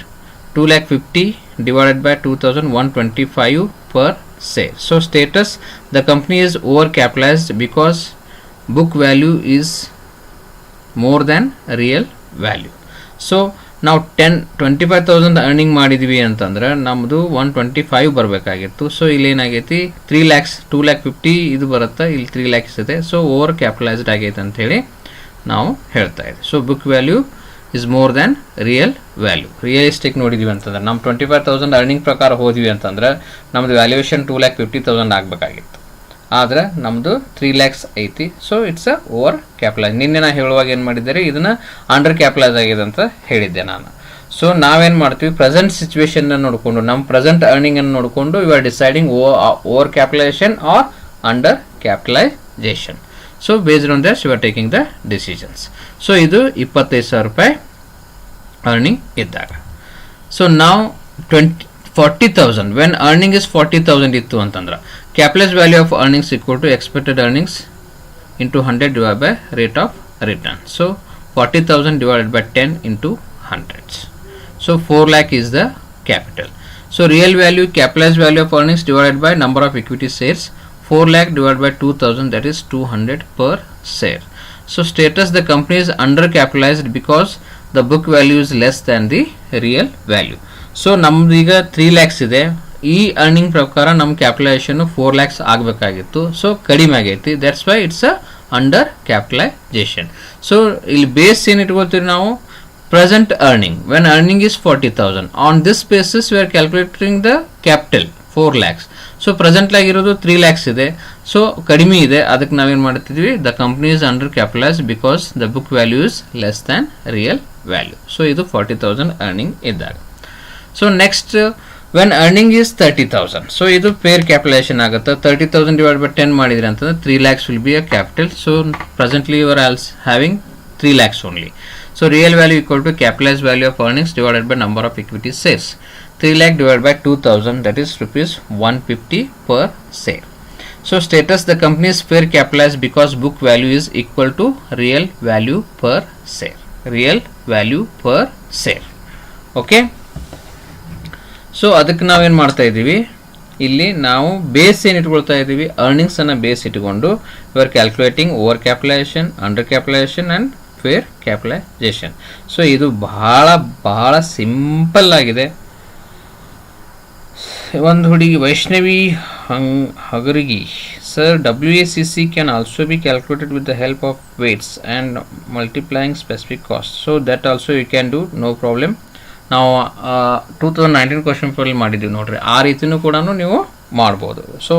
2,50,000 divided by 2,000, 125 per share. So status, the company is over capitalized because book value is more than real value. So ನಾವು 25,000 ಅರ್ನಿಂಗ್ ಮಾಡಿದ್ವಿ ಅಂತಂದ್ರೆ ನಮ್ಮದು 125 ಬರಬೇಕಾಗಿತ್ತು. ಸೊ ಇಲ್ಲಿ ಏನಾಗೈತಿ, 3 lakhs 2,50,000 ಇದು ಬರುತ್ತೆ, ಇಲ್ಲಿ 3 lakhs ಇದೆ. ಸೊ ಓವರ್ ಕ್ಯಾಪಿಟಲೈಸ್ಡ್ ಆಗೈತೆ ಅಂತೇಳಿ ನಾವು ಹೇಳ್ತಾ ಇದ್ದೀವಿ. So book value is more than real value. Realistic ನೋಡಿದ್ವಿ ಅಂತಂದ್ರೆ ನಮ್ಮ 25,000 ಅರ್ನಿಂಗ್ ಪ್ರಕಾರ ಹೋದ್ವಿ ಅಂತಂದ್ರೆ ನಮ್ಮದು ವ್ಯಾಲ್ಯೂಯೇಷನ್ 2,50,000 ಆಗಬೇಕಾಗಿತ್ತು. ಆದರೆ ನಮ್ಮದು 3 lakhs ಐತಿ. So it's a over capitalise. ನಿನ್ನೆ ನಾನು ಹೇಳುವಾಗ ಏನು ಮಾಡಿದ್ದಾರೆ, ಇದನ್ನು ಅಂಡರ್ ಕ್ಯಾಪಿಟಲೈಸ್ ಆಗಿದೆ ಅಂತ ಹೇಳಿದ್ದೆ ನಾನು. ಸೊ ನಾವೇನು ಮಾಡ್ತೀವಿ, ಪ್ರೆಸೆಂಟ್ ಸಿಚುವೇಶನ್ನ ನೋಡಿಕೊಂಡು, ನಮ್ಮ ಪ್ರೆಸೆಂಟ್ ಅರ್ನಿಂಗನ್ನು ನೋಡಿಕೊಂಡು you are deciding over capitalisation or under capitalisation. So based on that you are taking the decisions. So ಇದು 25,000 ರೂಪಾಯಿ ಅರ್ನಿಂಗ್ ಇದ್ದಾಗ. ಸೊ ನಾವು 40,000 ವೆನ್ ಅರ್ನಿಂಗ್ ಇಸ್ 40,000 ಇತ್ತು ಅಂತಂದ್ರೆ capitalise value of earnings equal to expected earnings into 100 divide by rate of return. So 40,000 divided by 10 into 100. So 4 lakh is the capital. So real value, capitalized value of earnings divided by number of equity shares. 4 lakh divided by 2,000, that is 200 per share. So status, the company is under capitalized because the book value is less than the real value. So ನಮ್ದು ಈಗ 3 lakhs ಇದೆ. ಈ ಅರ್ನಿಂಗ್ ಪ್ರಕಾರ ನಮ್ಮ ಕ್ಯಾಪಿಟಲೈಸೇಷನ್ 4 lakhs ಆಗಬೇಕಾಗಿತ್ತು. ಸೊ ಕಡಿಮೆ ಆಗೈತಿ, that's why it's a under capitalisation. So ಇಲ್ಲಿ ಬೇಸ್ ಏನು ಇಟ್ಕೊಳ್ತೀವಿ ನಾವು, present earning. When earning is 40,000, on this basis we are calculating the capital 4 lakhs. So present ಆಗಿರೋದು 3 lakhs ಇದೆ, ಸೊ ಕಡಿಮೆ ಇದೆ. ಅದಕ್ಕೆ ನಾವೇನು ಮಾಡ್ತಿದ್ವಿ, the company is under capitalise because the book value is less than real value. So ಇದು 40,000 ಅರ್ನಿಂಗ್ ಇದ್ದಾಗ. So next when earning is 30,000, so ಇದು ಫೇರ್ ಕ್ಯಾಪಿಟಲೈಸೇಷನ್ ಆಗುತ್ತೆ. 30,000 ಡಿವೈಡ್ ಬೈ 10 ಮಾಡಿದ್ರೆ ಅಂತಂದ್ರೆ 3 lakhs will be a capital. So presently you are also having 3 lakhs only. So real value equal to capitalise value of earnings divided by number of equity shares. 3 lakh divided by 2,000, that is rupees 150 per share. So status, the company is fair capitalized because book value is equal to real value per share. Real value per share. Okay. So ಅದಕ್ಕೆ ನಾವೇನು ಮಾಡ್ತಾ ಇದ್ದೀವಿ, ಇಲ್ಲಿ ನಾವು ಬೇಸ್ ಏನು ಇಟ್ಕೊಳ್ತಾ ಇದ್ದೀವಿ, ಅರ್ನಿಂಗ್ಸನ್ನು ಬೇಸ್ ಇಟ್ಕೊಂಡು you are calculating over capitalisation, under capitalisation and fair capitalisation. So ಇದು ಬಹಳ ಸಿಂಪಲ್ ಆಗಿದೆ. ಒಂದು ಹುಡುಗಿ Vaishnavi Hagarigi, sir WACC can also be calculated with the help of weights and multiplying specific cost. So that also you can do, no problem. ನಾವು 2019 ಕ್ವಶನ್ ಪೇಪರಲ್ಲಿ ಮಾಡಿದ್ದೀವಿ ನೋಡ್ರಿ, ಆ ರೀತಿಯೂ ಕೂಡ ನೀವು ಮಾಡ್ಬೋದು. ಸೊ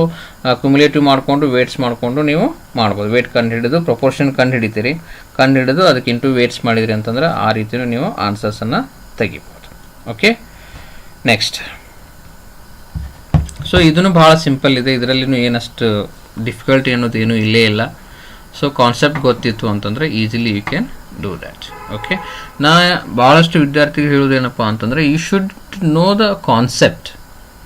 ಕ್ಯುಮುಲೇಟಿವ್ ಮಾಡಿಕೊಂಡು ವೇಟ್ಸ್ ಮಾಡಿಕೊಂಡು ನೀವು ಮಾಡ್ಬೋದು. ವೇಟ್ ಕಂಡುಹಿಡಿದು ಪ್ರಪೋರ್ಷನ್ ಕಂಡುಹಿಡಿತೀರಿ, ಕಂಡುಹಿಡಿದು ಅದಕ್ಕೆ ಇಂಟು ವೇಟ್ಸ್ ಮಾಡಿದ್ರಿ ಅಂತಂದ್ರೆ ಆ ರೀತಿಯೂ ನೀವು ಆನ್ಸರ್ಸನ್ನು ತೆಗಿಬೋದು. Okay, next. ಸೊ ಇದನ್ನು ಭಾಳ ಸಿಂಪಲ್ ಇದೆ, ಇದರಲ್ಲಿನೂ ಏನಷ್ಟು ಡಿಫಿಕಲ್ಟಿ ಅನ್ನೋದು ಏನೂ ಇಲ್ಲೇ ಇಲ್ಲ. ಸೊ ಕಾನ್ಸೆಪ್ಟ್ ಗೊತ್ತಿತ್ತು ಅಂತಂದರೆ easily you can do that. Okay, ನಾ ಭಾಳಷ್ಟು ವಿದ್ಯಾರ್ಥಿಗಳು ಹೇಳೋದೇನಪ್ಪ ಅಂತಂದರೆ you should know the concept.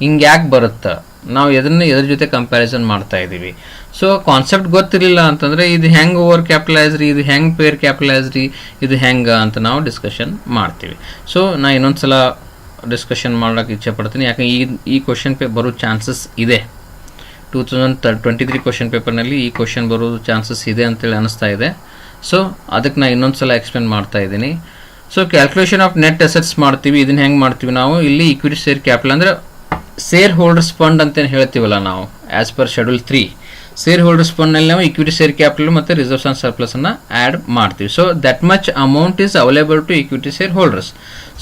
ಹಿಂಗೆ ಯಾಕೆ ಬರುತ್ತೆ, ನಾವು ಎದ್ರ ಜೊತೆ ಕಂಪ್ಯಾರಿಸನ್ ಮಾಡ್ತಾ ಇದ್ದೀವಿ. ಸೊ ಕಾನ್ಸೆಪ್ಟ್ ಗೊತ್ತಿರಲಿಲ್ಲ ಅಂತಂದರೆ ಇದು ಹೆಂಗೆ ಓವರ್ ಕ್ಯಾಪಿಟಲೈಸ್ ರೀ, ಇದು ಹೆಂಗೆ ಪೇರ್ ಕ್ಯಾಪಿಟಲೈಸ್ ರೀ, ಇದು ಹೆಂಗೆ ಅಂತ ನಾವು ಡಿಸ್ಕಷನ್ ಮಾಡ್ತೀವಿ. ಸೊ ನಾ ಇನ್ನೊಂದು ಸಲ ಡಿಸ್ಕಷನ್ ಮಾಡೋಕ್ಕೆ ಇಚ್ಛೆ ಪಡ್ತೀನಿ, ಯಾಕಂದ್ರೆ ಈ ಕ್ವಶನ್ ಬರೋ ಚಾನ್ಸಸ್ ಇದೆ. 2023 ಕ್ವಶನ್ ಪೇಪರ್ನಲ್ಲಿ ಈ ಕ್ವಶನ್ ಬರೋದು ಚಾನ್ಸಸ್ ಇದೆ ಅಂತೇಳಿ ಅನಿಸ್ತಾ ಇದೆ. ಸೊ ಅದಕ್ಕೆ ನಾನು ಇನ್ನೊಂದು ಸಲ ಎಕ್ಸ್ಪ್ಲೇನ್ ಮಾಡ್ತಾ ಇದ್ದೀನಿ. So calculation of net assets ಮಾಡ್ತೀವಿ. ಇದನ್ನು ಹೆಂಗೆ ಮಾಡ್ತೀವಿ ನಾವು, ಇಲ್ಲಿ ಈಕ್ವಿಟಿ ಶೇರ್ ಕ್ಯಾಪಿಟಲ್ ಅಂದರೆ ಶೇರ್ ಹೋಲ್ಡರ್ಸ್ ಫಂಡ್ ಅಂತೇನು ಹೇಳ್ತೀವಲ್ಲ ನಾವು, as per schedule 3 share holders ಫಂಡ್ನಲ್ಲಿ ನಾವು ಈಕ್ವಿಟಿ ಶೇರ್ ಕ್ಯಾಪಿಟಲ್ ಮತ್ತು ರಿಸರ್ವ್ಸ್ ಆ್ಯಂಡ್ ಸರ್ಪ್ಲಸನ್ನು ಆ್ಯಡ್ ಮಾಡ್ತೀವಿ. So that much amount is available to equity share holders.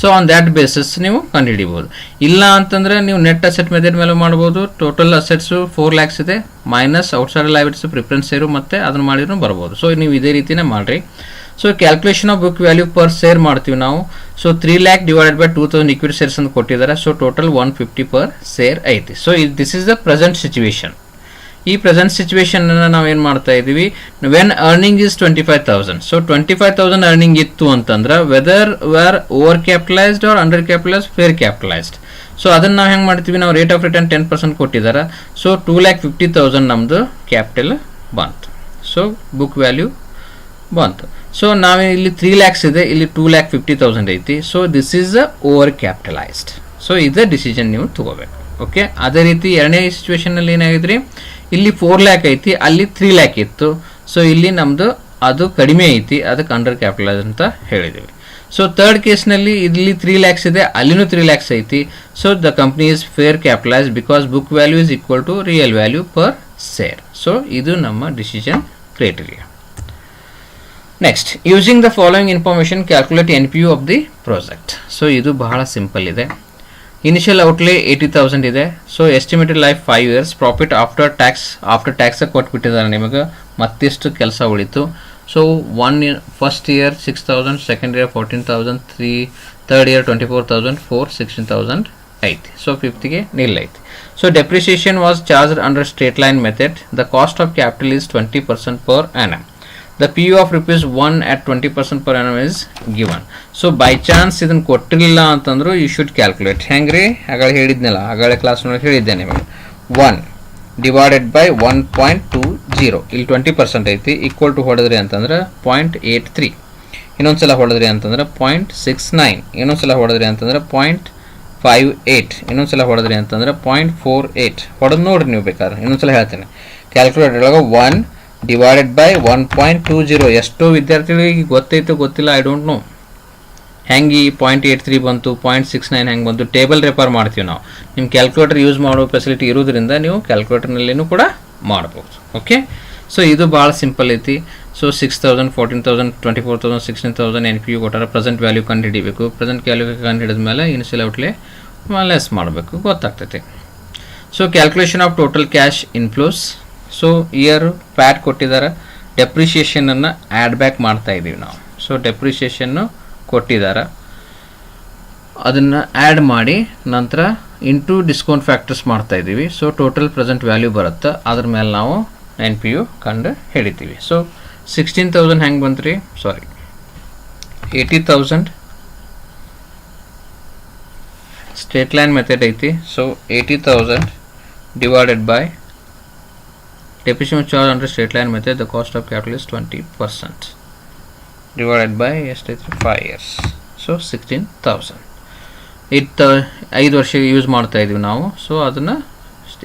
So on that basis ನೀವು ಕಂಡುಹಿಡಿಬೋದು. ಇಲ್ಲ ಅಂತಂದರೆ ನೀವು ನೆಟ್ ಅಸೆಟ್ ಮೆಥಡ್ ಮೇಲೆ ಮಾಡ್ಬೋದು. ಟೋಟಲ್ ಅಸೆಟ್ಸು 4 lakhs ಇದೆ, minus outside liabilities preference share ಮತ್ತು ಅದನ್ನು ಮಾಡಿದ್ರು ಬರ್ಬೋದು. ಸೊ ನೀವು ಇದೇ ರೀತಿನೇ ಮಾಡಿರಿ. So calculation of book value per share ಮಾಡ್ತೀವಿ ನಾವು. So 3 lakh divided by 2000 equity shares ಅಂತ ಕೊಟ್ಟಿದ್ದಾರೆ. ಸೊ ಟೋಟಲ್ 150 ಪರ್ ಶೇರ್ ಐತಿ. So this is the present situation. ಈ ಪ್ರೆಸೆಂಟ್ ಸಿಚುವೇಶನ್ ನಾವು ಏನು ಮಾಡ್ತಾ ಇದ್ದೀವಿ, when earning is 25,000. So 25,000 earning ಇತ್ತು ಅಂತಂದ್ರೆ weather where over capitalised or under capitalised, fair capitalised. So ಅದನ್ನು ನಾವು ಹೆಂಗೆ ಮಾಡ್ತೀವಿ, ನಾವು ರೇಟ್ ಆಫ್ ರಿಟರ್ನ್ 10% ಕೊಟ್ಟಿದ್ದಾರೆ. ಸೊ 2,50,000 ನಮ್ಮದು ಕ್ಯಾಪಿಟಲ್ ಬಂತು. ಸೊ ಬುಕ್ ವ್ಯಾಲ್ಯೂ ಬಂತು. ಸೊ ನಾವು ಇಲ್ಲಿ 3 lakhs ಇದೆ, ಇಲ್ಲಿ 2,50,000 ಐತಿ. So this is a over capitalised. So ಇದು ಡಿಸಿಷನ್ ನೀವು ತಗೋಬೇಕು. ಓಕೆ, ಅದೇ ರೀತಿ ಎರಡನೇ ಸಿಚುವೇಶನಲ್ಲಿ ಏನಾಗಿದ್ರಿ, ಇಲ್ಲಿ 4 lakh ಐತಿ, ಅಲ್ಲಿ 3 lakh ಇತ್ತು. ಸೊ ಇಲ್ಲಿ ನಮ್ಮದು ಅದು ಕಡಿಮೆ ಐತಿ, ಅದಕ್ಕೆ ಅಂಡರ್ ಕ್ಯಾಪಿಟಲೈಸ್ ಅಂತ ಹೇಳಿದ್ದೀವಿ. ಸೊ ಥರ್ಡ್ ಕೇಸ್ನಲ್ಲಿ ಇಲ್ಲಿ 3 lakhs ಇದೆ, ಅಲ್ಲಿನೂ 3 lakhs ಐತಿ. So the company is fair capitalised because book value is equal to real value per share. So ಇದು ನಮ್ಮ decision criteria. Next, using the following information calculate NPU of the project. So ಇದು ಬಹಳ ಸಿಂಪಲ್ ಇದೆ. ಇನಿಷಿಯಲ್ ಔಟ್ಲೇ 80,000 ಇದೆ. So estimated life 5 years. Profit after tax ಕೊಟ್ಬಿಟ್ಟಿದ್ದಾರೆ ನಿಮಗೆ, ಮತ್ತಿಷ್ಟು ಕೆಲಸ ಉಳಿತು. So first year 6,000, second year 14,000, third year 24,000, 16,000 ಐತಿ. ಸೊ ಫಿಫ್ತ್ಗೆ ನಿಲ್ ಐತಿ. So depreciation was charged under straight line method. The cost of capital is 20% per annum. The PU of ₹1 at 20% per annum is given. So by chance ಇದನ್ನು ಕೊಟ್ಟಿರಲಿಲ್ಲ ಅಂತಂದ್ರು ಯು ಶುಡ್ ಕ್ಯಾಲ್ಕುಲೇಟ್. ಹೆಂಗ್ರಿ, ಆಗಳ ಹೇಳಿದ್ನಲ್ಲ, ಆಗಳ ಕ್ಲಾಸ್ನಲ್ಲಿ ಹೇಳಿದ್ದೆ ನಿಮಗೆ. 1 ಡಿವೈಡೆಡ್ ಬೈ 1.20, ಇಲ್ಲಿ 20% ಐತಿ, ಈಕ್ವಲ್ ಟು ಹೊಡೆದ್ರಿ ಅಂತಂದ್ರೆ 0.83. ಇನ್ನೊಂದ್ಸಲ ಹೊಡೆದ್ರಿ ಅಂತಂದ್ರೆ 0.69. ಇನ್ನೊಂದ್ಸಲ ಹೊಡೆದ್ರಿ ಅಂತಂದ್ರೆ 0.58. ಇನ್ನೊಂದ್ಸಲ ಹೊಡೆದ್ರಿ ಅಂತಂದ್ರೆ 0.48. ಹೊಡೆದು ನೋಡ್ರಿ ನೀವು ಬೇಕಾದ್ರೆ. ಇನ್ನೊಂದ್ಸಲ ಹೇಳ್ತೇನೆ, ಕ್ಯಾಲ್ಕುಲೇಟರ್ ಒಳಗೆ 1 ಡಿವೈಡೆಡ್ ಬೈ 1.20. ಎಷ್ಟೋ ವಿದ್ಯಾರ್ಥಿಗಳಿಗೆ ಗೊತ್ತೈತೋ ಗೊತ್ತಿಲ್ಲ, ಐ ಡೋಂಟ್ ನೋ. ಹೆಂಗೆ 0.83 ಬಂತು, 0.69 ಹೆಂಗೆ ಬಂತು, ಟೇಬಲ್ ರೆಫರ್ ಮಾಡ್ತೀವಿ ನಾವು. ನಿಮ್ಮ ಕ್ಯಾಲ್ಕುಲೇಟರ್ ಯೂಸ್ ಮಾಡೋ ಫೆಸಿಲಿಟಿ ಇರೋದ್ರಿಂದ ನೀವು ಕ್ಯಾಲ್ಕುಲೇಟರ್ನಲ್ಲಿನೂ ಕೂಡ ಮಾಡ್ಬೋದು. ಓಕೆ, ಸೊ ಇದು ಭಾಳ ಸಿಂಪಲ್ ಐತಿ. ಸೊ 6,000, 14,000, 24,000, 16,000 NPU ಕೊಟ್ಟಾರ. ಪ್ರೆಸೆಂಟ್ ವ್ಯಾಲ್ಯೂ ಕಂಡು ಹಿಡಿಬೇಕು. ಪ್ರೆಸೆಂಟ್ ವ್ಯಾಲ್ಯೂ ಕಂಡು ಹಿಡಿದ ಮೇಲೆ ಇನಿಷಿಯಲ್ ಔಟ್ಲೇ ಲೆಸ್ ಮಾಡಬೇಕು, ಗೊತ್ತಾಗ್ತೈತಿ. So calculation of total cash inflows. So year PAT ಕೊಟ್ಟಿದ್ದಾರೆ, ಡೆಪ್ರಿಷಿಯೇಷನನ್ನು ಆ್ಯಡ್ ಬ್ಯಾಕ್ ಮಾಡ್ತಾ ಇದ್ದೀವಿ ನಾವು. ಸೊ ಡೆಪ್ರಿಷಿಯೇಷನ್ನು ಕೊಟ್ಟಿದ್ದಾರೆ, ಅದನ್ನು ಆ್ಯಡ್ ಮಾಡಿ ನಂತರ ಇಂಟು ಡಿಸ್ಕೌಂಟ್ ಫ್ಯಾಕ್ಟರ್ಸ್ ಮಾಡ್ತಾ ಇದ್ದೀವಿ. ಸೊ ಟೋಟಲ್ ಪ್ರೆಸೆಂಟ್ ವ್ಯಾಲ್ಯೂ ಬರುತ್ತೆ, ಅದ್ರ ಮೇಲೆ ನಾವು NPU ಕಂಡು ಹಿಡಿತೀವಿ. ಸೊ 16,000 ಹೆಂಗೆ ಬಂತು ರೀ, ಸಾರಿ 80,000 ಸ್ಟ್ರೇಟ್ ಲೈನ್ ಮೆಥಡ್ ಐತಿ. So 80,000 divided by depreciation charge under straight line method, the cost of capital is 20% divided by 5 years. So 16,000. 5 ವರ್ಷ ಯೂಸ್ ಮಾಡ್ತಾ ಇದೀವಿ ನಾವು. ಸೊ ಅದನ್ನು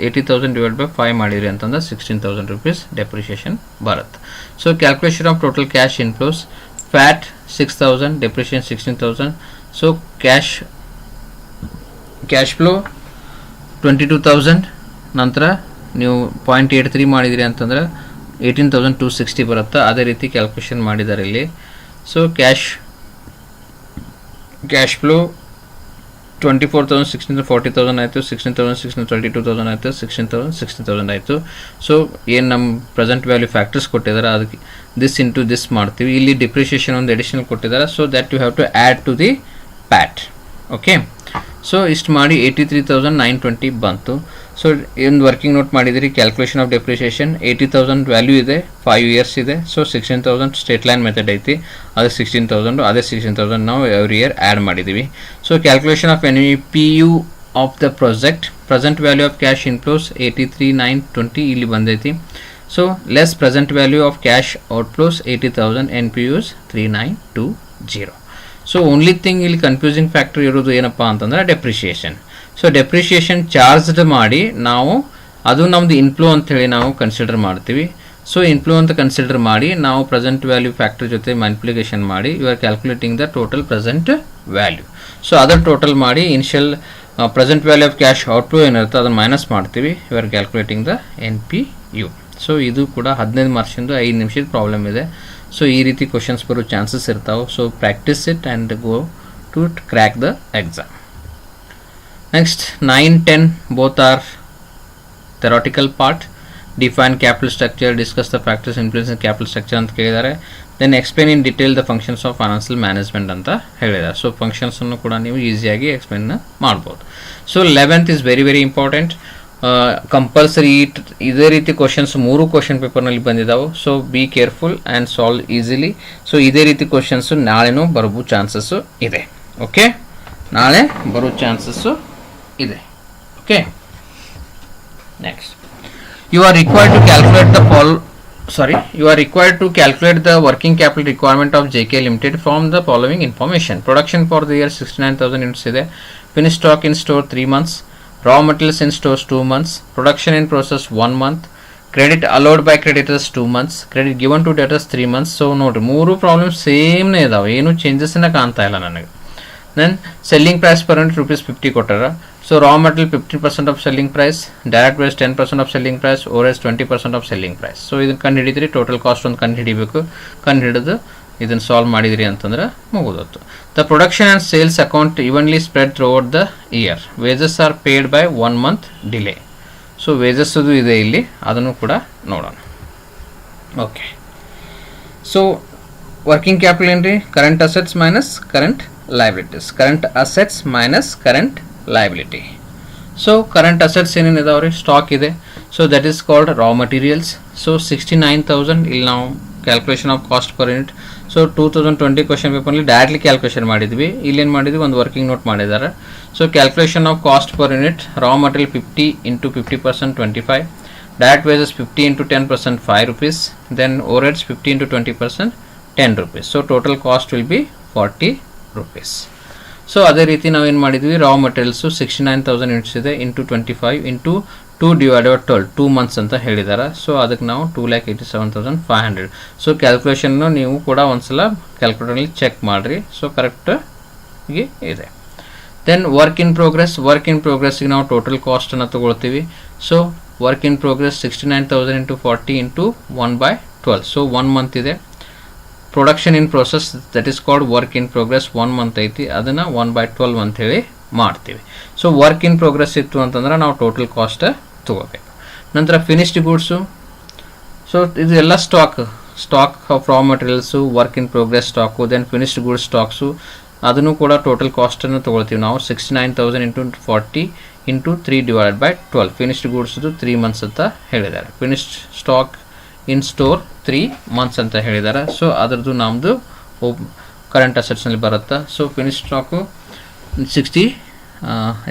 80,000 ಡಿವೈಡ್ ಬೈ 5 ಮಾಡಿದ್ರಿ ಅಂತಂದ್ರೆ 16,000 rupees ಡೆಪ್ರಿಷಿಯೇಷನ್ ಬರುತ್ತೆ. So calculation of total cash inflows, fat 6,000, depreciation 16,000. So cash flow 22,000. ನಂತರ ನೀವು 0.83 ಮಾಡಿದ್ರಿ ಅಂತಂದ್ರೆ 18,260 ಬರುತ್ತೆ. ಅದೇ ರೀತಿ ಕ್ಯಾಲ್ಕುಲೇಷನ್ ಮಾಡಿದ್ದಾರೆ ಇಲ್ಲಿ. ಸೊ ಕ್ಯಾಶ್ ಫ್ಲೋ 24,000, 16,000, 40,000 ಆಯಿತು, 16,000, 32,000 ಆಯಿತು, 16,000 ಆಯಿತು. ಸೊ ಏನು ನಮ್ಮ ಪ್ರೆಸೆಂಟ್ ವ್ಯಾಲ್ಯೂ ಫ್ಯಾಕ್ಟರ್ಸ್ ಕೊಟ್ಟಿದ್ದಾರೆ ಅದಕ್ಕೆ ದಿಸ್ ಇಂಟು ದಿಸ್ ಮಾಡ್ತೀವಿ. ಇಲ್ಲಿ ಡಿಪ್ರಿಷಿಯೇಷನ್ ಒಂದು ಅಡಿಷನಲ್ ಕೊಟ್ಟಿದ್ದಾರೆ. So that you have to add to the PAT. Okay, so ಇಷ್ಟು ಮಾಡಿ 83,920 ಬಂತು. ಸೊ ಒಂದು ವರ್ಕಿಂಗ್ ನೋಟ್ ಮಾಡಿದಿರಿ. ಕ್ಯಾಲ್ಕುಲೇಷನ್ ಆಫ್ ಡೆಪ್ರಿಸಿಯೇಷನ್ 80,000 ವ್ಯಾಲ್ಯೂ ಇದೆ, 5 ಇಯರ್ಸ್ ಇದೆ. ಸೊ 16,000 ಸ್ಟೇಟ್ ಲೈನ್ ಮೆಥಡ್ ಐತಿ, ಅದು 16,000, ಅದೇ 16,000 ನಾವು ಎವ್ರಿ ಇಯರ್ ಆ್ಯಡ್ ಮಾಡಿದ್ದೀವಿ. So calculation of NPU of the project, present value of cash inflows 83,920 ಇಲ್ಲಿ ಬಂದೈತಿ. So less present value of cash outflows 80,000, NPUs 3920. So only thing ಇಲ್ಲಿ ಕನ್ಫ್ಯೂಸಿಂಗ್ ಫ್ಯಾಕ್ಟರ್ ಇರೋದು ಏನಪ್ಪ ಅಂತಂದ್ರೆ ಡೆಪ್ರಿಷಿಯೇಷನ್. ಸೊ ಡೆಪ್ರಿಷಿಯೇಷನ್ ಚಾರ್ಜ್ಡ್ ಮಾಡಿ ನಾವು ಅದು ನಮ್ಮದು ಇನ್ಫ್ಲೋ ಅಂಥೇಳಿ ನಾವು ಕನ್ಸಿಡರ್ ಮಾಡ್ತೀವಿ. ಸೊ ಇನ್ಫ್ಲೋ ಅಂತ ಕನ್ಸಿಡರ್ ಮಾಡಿ ನಾವು ಪ್ರೆಸೆಂಟ್ ವ್ಯಾಲ್ಯೂ ಫ್ಯಾಕ್ಟರ್ ಜೊತೆ ಮಲ್ಟಿಪ್ಲಿಕೇಶನ್ ಮಾಡಿ you are calculating the total present value. So ಅದರ ಟೋಟಲ್ ಮಾಡಿ initial present value of cash outflow ಏನಿರುತ್ತೆ ಅದನ್ನು ಮೈನಸ್ ಮಾಡ್ತೀವಿ. You are calculating the NPU. So ಇದು ಕೂಡ 15 ಮಾರ್ಕ್ಸಿಂದು 5 ನಿಮಿಷದ ಪ್ರಾಬ್ಲಮ್ ಇದೆ. ಸೊ ಈ ರೀತಿ ಕ್ವಶನ್ಸ್ ಬರೋ ಚಾನ್ಸಸ್ ಇರ್ತಾವೆ. So practise it and go to crack the exam. Next 9, 10 both are theoretical part. Define capital structure, discuss the factors influence in capital structure ಅಂತ ಕೇಳಿದ್ದಾರೆ. Then explain in detail the functions of financial management ಅಂತ ಹೇಳಿದ್ದಾರೆ. ಸೊ ಫಂಕ್ಷನ್ಸನ್ನು ಕೂಡ ನೀವು ಈಸಿಯಾಗಿ ಎಕ್ಸ್ಪ್ಲೇನ್ ಮಾಡ್ಬೋದು. So 11th is very very important. Compulsory ಇದೇ ರೀತಿ ಕ್ವಶನ್ಸ್ 3 ಕ್ವಶನ್ ಪೇಪರ್ನಲ್ಲಿ ಬಂದಿದ್ದಾವೆ. So be careful and solve easily. So ಇದೇ ರೀತಿ ಕ್ವಶನ್ಸು ನಾಳೆನೂ ಬರೋ ಚಾನ್ಸಸ್ಸು ಇದೆ. ಓಕೆ, ನಾಳೆ ಬರೋ ಚಾನ್ಸಸ್ಸು ಇದೆ. Okay, next you are required to calculate the working capital requirement of JK Limited from the following information. Production for the year 69,000 units ಇದೆ. Finished stock in store 3 months. Raw materials in stores 2 months. Production in process 1 month. Credit allowed by creditors 2 months. Credit given to debtors 3 months. So ನೋಡ್ರಿ 3 ಪ್ರಾಬ್ಲಮ್ಸ್ ಸೇಮ್ನೇ ಇದಾವೆ, ಏನು ಚೇಂಜಸ್ನ ಕಾಣ್ತಾ ಇಲ್ಲ ನನಗೆ. Then selling price per unit ₹50 ಕೊಟ್ಟಾರ. So raw material 15% of selling price, direct waste 10% of selling price, overheads 20% of selling price. So ಇದನ್ನು ಕಂಡು ಹಿಡಿದ್ರಿ, ಟೋಟಲ್ ಕಾಸ್ಟ್ ಒಂದು ಕಂಡು ಹಿಡಿಬೇಕು. ಕಂಡು ಹಿಡಿದು ಇದನ್ನು ಸಾಲ್ವ್ ಮಾಡಿದಿರಿ ಅಂತಂದ್ರೆ ಮುಗಿದೋತ್ತು. The production and sales account evenly spread through out the year. Wages are paid by 1 month delay. So ವೇಜಸ್ಸದು ಇದೆ ಇಲ್ಲಿ, ಅದನ್ನು ಕೂಡ ನೋಡೋಣ. ಓಕೆ, ಸೊ ವರ್ಕಿಂಗ್ ಕ್ಯಾಪಿಟಲ್ ಏನ್ರಿ? Current assets minus current liabilities. Current assets minus current liability. So current assets ಏನೇನು ಇದಾವೆ ರೀ? ಸ್ಟಾಕ್ ಇದೆ. So that is called raw materials. So 69,000 ಇಲ್ಲಿ ನಾವು calculation of cost per unit. So 2020 question ಪೇಪರ್ನಲ್ಲಿ ಡೈರೆಕ್ಟ್ಲಿ ಕ್ಯಾಲ್ಕುಲೇಷನ್ ಮಾಡಿದ್ವಿ. ಇಲ್ಲೇನು ಮಾಡಿದ್ವಿ, ಒಂದು ವರ್ಕಿಂಗ್ ನೋಟ್ ಮಾಡಿದ್ದಾರೆ. So calculation of cost per unit, raw material 50 into 50% 25, direct wages 50 into 10% ₹5, then overheads 50 into 20% ₹10. So total cost will be ₹40. So ಅದೇ ರೀತಿ ನಾವು ಏನು ಮಾಡಿದ್ವಿ, ರಾ ಮಟೀರಿಯಲ್ಸು 69,000 ಯೂನಿಟ್ಸ್ ಇದೆ, into 25 into 2 divided by 12, 2 months ಅಂತ ಹೇಳಿದ್ದಾರೆ. ಸೊ ಅದಕ್ಕೆ ನಾವು 2,87,500. ಸೊ ಕ್ಯಾಲ್ಕುಲೇಷನ್ನು ನೀವು ಕೂಡ ಒಂದ್ಸಲ ಕ್ಯಾಲ್ಕುಲೇಟರ್ನಲ್ಲಿ ಚೆಕ್ ಮಾಡಿರಿ. ಸೊ ಕರೆಕ್ಟಾಗಿ ಇದೆ. ದೆನ್ ವರ್ಕ್ ಇನ್ ಪ್ರೋಗ್ರೆಸ್ಸಿಗೆ ನಾವು ಟೋಟಲ್ ಕಾಸ್ಟನ್ನು ತೊಗೊಳ್ತೀವಿ. So work in progress 69,000 into 40 into 1/12. So 1 month ಇದೆ. Production in process that is called work in progress, 1 month ಐತಿ, ಅದನ್ನು 1/12 ಅಂತ ಹೇಳಿ ಮಾಡ್ತೀವಿ. ಸೊ ವರ್ಕ್ ಇನ್ ಪ್ರೋಗ್ರೆಸ್ ಇತ್ತು ಅಂತಂದ್ರೆ ನಾವು ಟೋಟಲ್ ಕಾಸ್ಟ್ ತೊಗೋಬೇಕು. ನಂತರ ಫಿನಿಶ್ಡ್ ಗೂಡ್ಸು. ಸೊ ಇದು ಎಲ್ಲ stock of raw materials, work in progress stock, then finished goods stocks, ಅದನ್ನು ಕೂಡ ಟೋಟಲ್ ಕಾಸ್ಟನ್ನು ತೊಗೊಳ್ತೀವಿ ನಾವು. 69,000 into 40 into 3 divided by 12. Finished ಗೂಡ್ಸ್ದು 3 months ಅಂತ ಹೇಳಿದ್ದಾರೆ. ಫಿನಿಶ್ಡ್ ಸ್ಟಾಕ್ ಇನ್ ಸ್ಟೋರ್ 3 months ಅಂತ ಹೇಳಿದ್ದಾರೆ. ಸೊ ಅದರದ್ದು ನಮ್ಮದು ಕರೆಂಟ್ ಅಸೆಟ್ಸ್ನಲ್ಲಿ ಬರುತ್ತೆ. ಸೊ ಫಿನಿಶ್ ಸ್ಟಾಕು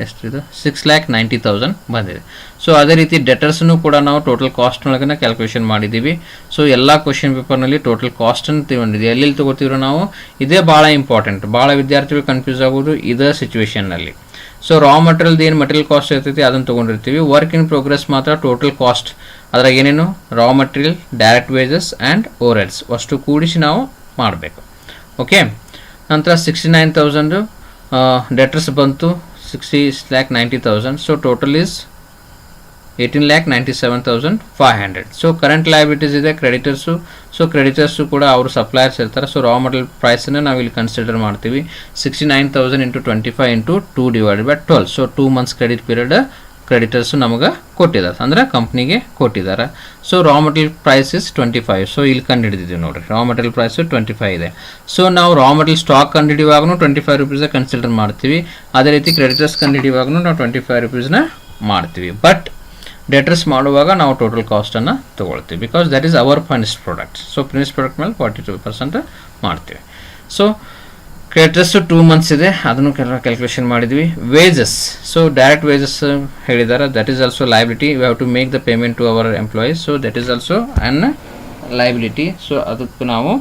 ಎಷ್ಟಿದೆ, 6,90,000 ಬಂದಿದೆ. ಸೊ ಅದೇ ರೀತಿ ಡೆಟರ್ಸ್ನು ಕೂಡ ನಾವು ಟೋಟಲ್ ಕಾಸ್ಟ್ನೊಳಗನ ಕ್ಯಾಲ್ಕುಲೇಷನ್ ಮಾಡಿದ್ದೀವಿ. ಸೊ ಎಲ್ಲ ಕ್ವಶನ್ ಪೇಪರ್ನಲ್ಲಿ ಟೋಟಲ್ ಕಾಸ್ಟನ್ನು ತೊಗೊಂಡಿದ್ದೀವಿ. ಎಲ್ಲೆಲ್ಲಿ ತೊಗೋತೀವಿ ನಾವು, ಇದೇ ಭಾಳ ಇಂಪಾರ್ಟೆಂಟ್. ಭಾಳ ವಿದ್ಯಾರ್ಥಿಗಳು ಕನ್ಫ್ಯೂಸ್ ಆಗೋದು ಇದೇ ಸಿಚುವೇಷನ್ನಲ್ಲಿ. ಸೊ ರಾ ಮಟೀರಿಯಲ್ದು ಏನು ಮಟೀರಿಯಲ್ ಕಾಸ್ಟ್ ಇರ್ತೈತಿ ಅದನ್ನು ತೊಗೊಂಡಿರ್ತೀವಿ. ವರ್ಕ್ ಇನ್ ಪ್ರೋಗ್ರೆಸ್ ಮಾತ್ರ ಟೋಟಲ್ ಕಾಸ್ಟ್, ಅದ್ರಾಗ ಏನೇನು raw material, direct wages and overheads ಅಷ್ಟು ಕೂಡಿಸಿ ನಾವು ಮಾಡಬೇಕು. ಓಕೆ, ನಂತರ 69,000 ಡೆಟರ್ಸ್ ಬಂತು, 60,90,000. So total is 18,97,500. So current liabilities ಇದೆ, ಕ್ರೆಡಿಟರ್ಸು. ಸೊ ಕ್ರೆಡಿಟರ್ಸು ಕೂಡ ಅವರು ಸಪ್ಲೈಯರ್ಸ್ ಇರ್ತಾರೆ. ಸೊ ರಾ ಮಟೀರಿಯಲ್ ಪ್ರೈಸನ್ನು ನಾವು ಇಲ್ಲಿ ಕನ್ಸಿಡರ್ ಮಾಡ್ತೀವಿ. 69,000 into 25 into 2 divided by 12. So 2 months credit period creditors ನಮಗೆ ಕೊಟ್ಟಿದ್ದಾರೆ, ಅಂದರೆ ಕಂಪ್ನಿಗೆ ಕೊಟ್ಟಿದ್ದಾರೆ. So raw material price is 25. So ಇಲ್ಲಿ ಕಂಡು ಹಿಡಿದಿದ್ದೀವಿ ನೋಡಿರಿ, ರಾ ಮಟೀರಿಯಲ್ ಪ್ರೈಸು 25 ಇದೆ. ಸೊ ನಾವು ರಾ ಮಟೀರಿಯಲ್ ಸ್ಟಾಕ್ ಕಂಡು ಹಿಡಿಯುವಾಗೂ ₹25 ಕನ್ಸಿಡರ್ ಮಾಡ್ತೀವಿ. ಅದೇ ರೀತಿ ಕ್ರೆಡಿಟರ್ಸ್ ಕಂಡು ಹಿಡಿಯುವಾಗೂ ನಾವು ₹25 ಮಾಡ್ತೀವಿ. ಬಟ್ ಡೆಟರ್ಸ್ ಮಾಡುವಾಗ ನಾವು ಟೋಟಲ್ ಕಾಸ್ಟನ್ನು ತೊಗೊಳ್ತೀವಿ, because that is our finished product. So finished product ಮೇಲೆ 42% ಮಾಡ್ತೀವಿ. ಸೊ ಕ್ರೆಡಿಟರ್ಸ್ 2 months ಇದೆ, ಅದನ್ನು ಕ್ಯಾಲ್ಕುಲೇಷನ್ ಮಾಡಿದ್ವಿ. ವೇಜಸ್, ಸೊ ಡೈರೆಕ್ಟ್ ವೇಜಸ್ ಹೇಳಿದ್ದಾರೆ, that is also liability. We have to make the payment to our employees, so that is also an liability. So ಅದಕ್ಕೆ ನಾವು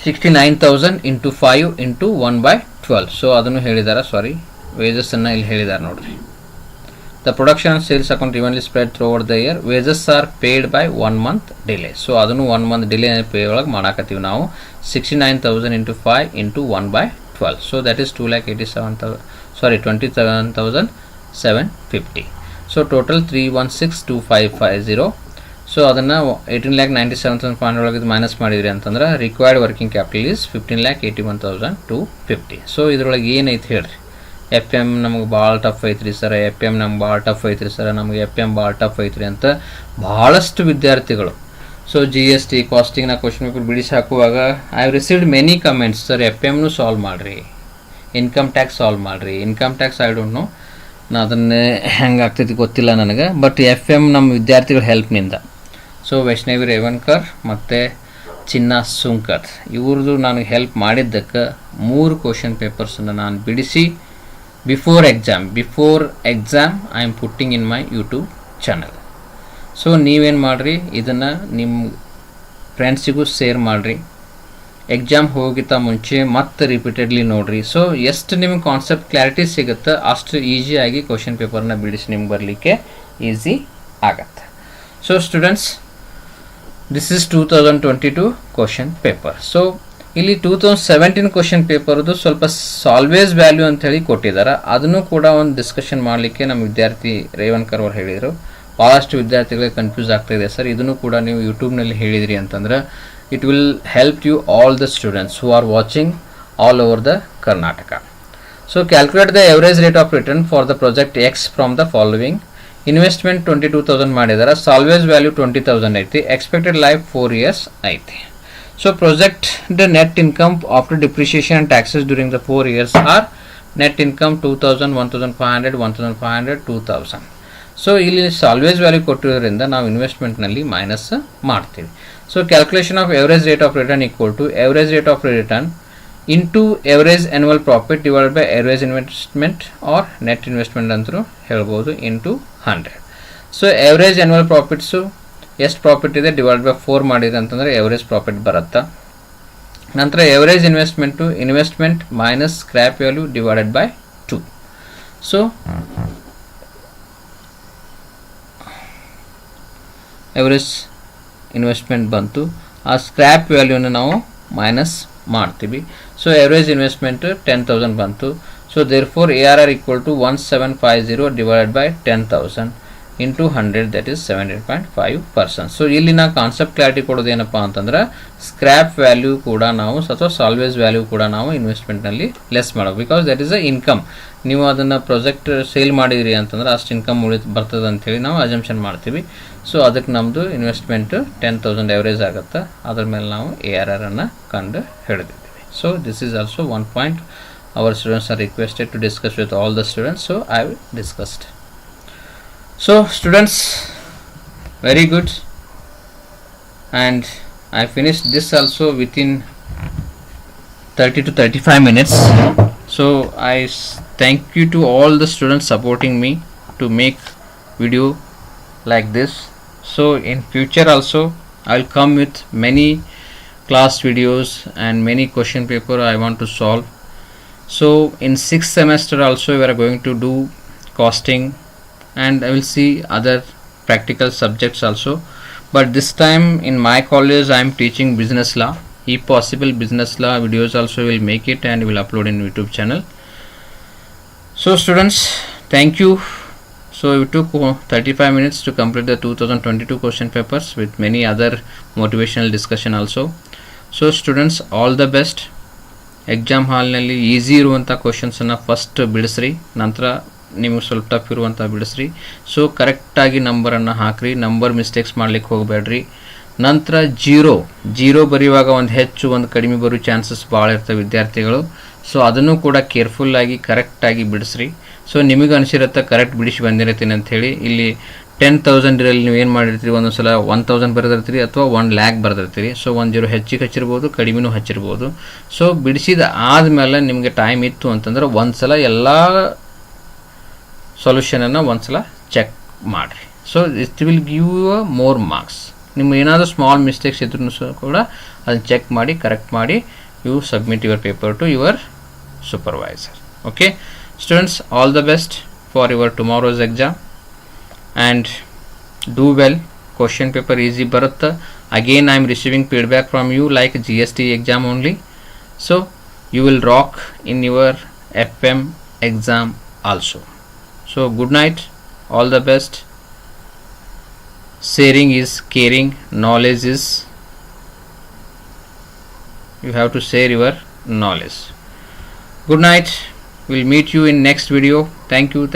$69,000 into 5 into 1/12. ಸೊ ಅದನ್ನು ಹೇಳಿದ್ದಾರೆ, ಸಾರಿ ವೇಜಸ್ಸನ್ನು ಇಲ್ಲಿ ಹೇಳಿದ್ದಾರೆ ನೋಡ್ರಿ. The production and sales account evenly spread through over the year. Wages are paid by 1 month delay. So ಅದನ್ನು 1 month ಡಿಲೇ ಪೇ ಒಳಗೆ ಮಾಡಾಕತ್ತೀವಿ ನಾವು. 69,000 into 5 into 1/12. So that is 27,750. So total 316,2550. So ಅದನ್ನು 18,97,500 ಒಳಗೆ ಮೈನಸ್ ಮಾಡಿದ್ರಿ ಅಂತಂದ್ರೆ required working capital is 15,81,250. So ಇದ್ರೊಳಗೆ ಏನೈತೆ ಹೇಳ್ರಿ. ಎಫ್ ಎಮ್ ನಮಗೆ ಭಾಳ ಟಫ್ ಐತ್ರಿ ಸರ್, ಎಫ್ ಎಮ್ ನಮ್ಗೆ ಭಾಳ ಟಫ್ ಐತ್ರಿ ಸರ್, ನಮಗೆ ಎಫ್ ಎಮ್ ಭಾಳ ಟಫ್ ಐತ್ರಿ ಅಂತ ಭಾಳಷ್ಟು ವಿದ್ಯಾರ್ಥಿಗಳು. ಸೊ ಜಿ ಎಸ್ ಟಿ ಕಾಸ್ಟಿಂಗ್ನ ಕ್ವಶನ್ ಪೇಪರ್ ಬಿಡಿಸಿ ಹಾಕುವಾಗ I have received many comments, sir F ಎಮ್ನು ಸಾಲ್ವ್ ಮಾಡಿರಿ, ಇನ್ಕಮ್ ಟ್ಯಾಕ್ಸ್ ಸಾಲ್ವ್ ಮಾಡಿರಿ. Income tax I don't know, ನಾನು ಅದನ್ನೇ ಹೆಂಗೆ ಆಗ್ತೈತಿ ಗೊತ್ತಿಲ್ಲ ನನಗೆ, ಬಟ್ ಎಫ್ ಎಮ್ ನಮ್ಮ ವಿದ್ಯಾರ್ಥಿಗಳ ಹೆಲ್ಪ್ನಿಂದ. ಸೊ ವೈಷ್ಣವಿ ರೇವಣ್ಕರ್ ಮತ್ತು ಚಿನ್ನ ಸುಂಕರ್ ಇವ್ರದ್ದು ನನಗೆ ಹೆಲ್ಪ್ ಮಾಡಿದ್ದಕ್ಕೆ 3 ಕ್ವಶನ್ ಪೇಪರ್ಸನ್ನು ನಾನು ಬಿಡಿಸಿ before exam I am putting in my YouTube channel. So ನೀವೇನು ಮಾಡಿರಿ, ಇದನ್ನು ನಿಮ್ಮ ಫ್ರೆಂಡ್ಸಿಗೂ ಶೇರ್ ಮಾಡಿರಿ. ಎಕ್ಸಾಮ್ ಹೋಗಿತ್ತ ಮುಂಚೆ ಮತ್ತೆ ರಿಪೀಟೆಡ್ಲಿ ನೋಡಿರಿ. ಸೊ ಎಷ್ಟು ನಿಮಗೆ ಕಾನ್ಸೆಪ್ಟ್ ಕ್ಲಾರಿಟಿ ಸಿಗುತ್ತೆ ಅಷ್ಟು ಈಸಿಯಾಗಿ ಕ್ವಶನ್ ಪೇಪರ್ನ ಬಿಡಿಸಿ ನಿಮ್ಗೆ ಬರಲಿಕ್ಕೆ ಈಸಿ ಆಗತ್ತೆ. So students, this is 2022 question paper. So ಇಲ್ಲಿ 2017 ಕ್ವಶನ್ ಪೇಪರ್ದು ಸ್ವಲ್ಪ ಸಾಲ್ವೇಜ್ ವ್ಯಾಲ್ಯೂ ಅಂತ ಹೇಳಿ ಕೊಟ್ಟಿದ್ದಾರೆ, ಅದನ್ನು ಕೂಡ ಒಂದು ಡಿಸ್ಕಷನ್ ಮಾಡಲಿಕ್ಕೆ ನಮ್ಮ ವಿದ್ಯಾರ್ಥಿ ರೇವಣ್ಕರ್ ಅವರು ಹೇಳಿದರು. ಭಾಳಷ್ಟು ವಿದ್ಯಾರ್ಥಿಗಳಿಗೆ ಕನ್ಫ್ಯೂಸ್ ಆಗ್ತಾಯಿದೆ ಸರ್, ಇದನ್ನು ಕೂಡ ನೀವು ಯೂಟ್ಯೂಬ್ನಲ್ಲಿ ಹೇಳಿದ್ರಿ ಅಂತಂದ್ರೆ it will help you all the students who are watching all over the Karnataka. So calculate the average rate of return for the project X from the following. Investment 22,000 ಮಾಡಿದ್ದಾರೆ, ಸಾಲ್ವೇಜ್ ವ್ಯಾಲ್ಯೂ 20,000 ಐತಿ, ಎಕ್ಸ್ಪೆಕ್ಟೆಡ್ ಲೈಫ್ 4 years ಐತಿ. So project the net income after depreciation and taxes during the 4 years are net income 2,000, 1,500, 1,500, 2,000. So ಇಲ್ಲಿ ಸಾಲ್ವೇಜ್ ವ್ಯಾಲ್ಯೂ ಕೊಟ್ಟಿರೋದ್ರಿಂದ ನಾವು ಇನ್ವೆಸ್ಟ್ಮೆಂಟ್ನಲ್ಲಿ ಮೈನಸ್ ಮಾಡ್ತೀವಿ. So calculation of average rate of return equal to average rate of return into average annual profit divided by average investment or net investment ಅಂತಲೂ ಹೇಳ್ಬೋದು into 100. So average annual profits ಎಷ್ಟು ಪ್ರಾಫಿಟ್ ಇದೆ ಡಿವೈಡ್ ಬೈ 4 ಮಾಡಿದೆ ಅಂತಂದರೆ ಎವರೇಜ್ ಪ್ರಾಫಿಟ್ ಬರುತ್ತೆ. ನಂತರ average investment minus scrap value divided by 2. So average investment ಬಂತು, ಆ ಸ್ಕ್ರ್ಯಾಪ್ ವ್ಯಾಲ್ಯೂನ ನಾವು ಮೈನಸ್ ಮಾಡ್ತೀವಿ. ಸೊ ಎವರೇಜ್ ಇನ್ವೆಸ್ಟ್ಮೆಂಟ್ 10,000 ಬಂತು. So therefore ARR equal to 1750 divided by 10,000 into 100, that is 17.5%. So ಇಲ್ಲಿ ನಾವು ಕಾನ್ಸೆಪ್ಟ್ ಕ್ಲಾರಿಟಿ ಕೊಡೋದೇನಪ್ಪ ಅಂತಂದ್ರೆ ಸ್ಕ್ರ್ಯಾಪ್ ವ್ಯಾಲ್ಯೂ ಕೂಡ ನಾವು ಅಥವಾ ಸಾಲ್ವೇಜ್ ವ್ಯಾಲ್ಯೂ ಕೂಡ ನಾವು ಇನ್ವೆಸ್ಟ್ಮೆಂಟ್ನಲ್ಲಿ ಲೆಸ್ ಮಾಡೋದು, because that is a income. ನೀವು ಅದನ್ನು ಪ್ರಾಜೆಕ್ಟ್ ಸೇಲ್ ಮಾಡಿದ್ರಿ ಅಂತಂದ್ರೆ ಅಷ್ಟು ಇನ್ಕಮ್ ಬರ್ತದೆ ಅಂಥೇಳಿ ನಾವು ಅಜಂಪ್ಷನ್ ಮಾಡ್ತೀವಿ. ಸೊ ಅದಕ್ಕೆ ನಮ್ಮದು ಇನ್ವೆಸ್ಟ್ಮೆಂಟ್ 10,000 ಎವರೇಜ್ ಆಗುತ್ತೆ, ಅದ್ರ ಮೇಲೆ ನಾವು ARR ಅನ್ನು ಕಂಡು ಹಿಡಿದಿದ್ದೀವಿ. So this is also one point our students are requested to discuss with all the students, so I will discussed. So students, very good, and I finished this also within 30 to 35 minutes. So I thank you to all the students supporting me to make video like this. So in future also I will come with many class videos and many question paper I want to solve. So in 6th semester also we are going to do costing, and I will see other practical subjects also, but this time in my college I am teaching business law. If possible business law videos also will make it and will upload in YouTube channel. So students, thank you. So we took 35 minutes to complete the 2022 question papers with many other motivational discussion also. So students, all the best. Exam ಹಾಲ್ನಲ್ಲಿ ಈಸಿ ಇರುವಂಥ ಕ್ವಶನ್ಸನ್ನು ಫಸ್ಟ್ ಬಿಡಿಸ್ರಿ, ನಂತರ ನಿಮಗೆ ಸ್ವಲ್ಪ ಟಫ್ ಇರುವಂಥ ಬಿಡಿಸ್ರಿ. ಸೊ ಕರೆಕ್ಟಾಗಿ ನಂಬರನ್ನು ಹಾಕಿರಿ, ನಂಬರ್ ಮಿಸ್ಟೇಕ್ಸ್ ಮಾಡ್ಲಿಕ್ಕೆ ಹೋಗಬೇಡ್ರಿ. ನಂತರ ಜೀರೋ ಬರೆಯುವಾಗ ಒಂದು ಹೆಚ್ಚು ಒಂದು ಕಡಿಮೆ ಬರೋ ಚಾನ್ಸಸ್ ಭಾಳ ಇರ್ತವೆ ವಿದ್ಯಾರ್ಥಿಗಳು. ಸೊ ಅದನ್ನು ಕೂಡ ಕೇರ್ಫುಲ್ಲಾಗಿ ಕರೆಕ್ಟಾಗಿ ಬಿಡಿಸ್ರಿ. ಸೊ ನಿಮಗೆ ಅನಿಸಿರುತ್ತೆ ಕರೆಕ್ಟ್ ಬಿಡಿಸಿ ಬಂದಿರ್ತೀನಿ ಅಂಥೇಳಿ. ಇಲ್ಲಿ 10,000 ಇರಲ್ಲಿ ನೀವು ಏನು ಮಾಡಿರ್ತೀರಿ, ಒಂದೊಂದು ಸಲ 1,000 ಬರೆದಿರ್ತೀರಿ ಅಥವಾ 1,00,000 ಬರೆದಿರ್ತೀರಿ. ಸೊ 1 ಹೆಚ್ಚಿಗೆ ಹಚ್ಚಿರ್ಬೋದು, ಕಡಿಮೆನೂ ಹಚ್ಚಿರ್ಬೋದು. ಸೊ ಬಿಡಿಸಿದ ಆದಮೇಲೆ ನಿಮಗೆ ಟೈಮ್ ಇತ್ತು ಅಂತಂದ್ರೆ ಒಂದು ಸಲ ಎಲ್ಲ ಸೊಲ್ಯೂಷನನ್ನು ಒಂದು ಸಲ ಚೆಕ್ ಮಾಡಿರಿ. So it will give you more marks. ನಿಮ್ಮ ಏನಾದರೂ ಸ್ಮಾಲ್ ಮಿಸ್ಟೇಕ್ಸ್ ಇದ್ರೂ ಸಹ ಕೂಡ ಅದನ್ನು ಚೆಕ್ ಮಾಡಿ ಕರೆಕ್ಟ್ ಮಾಡಿ you submit your paper to your supervisor. Okay students, all the best for your tomorrow's exam and do well. Question paper easy bharat. Again I am receiving feedback from you like GST exam only. So you will rock in your FM exam also. So good night, all the best. Sharing is caring, knowledge is, you have to share your knowledge. Good night, we'll meet you in next video. Thank you.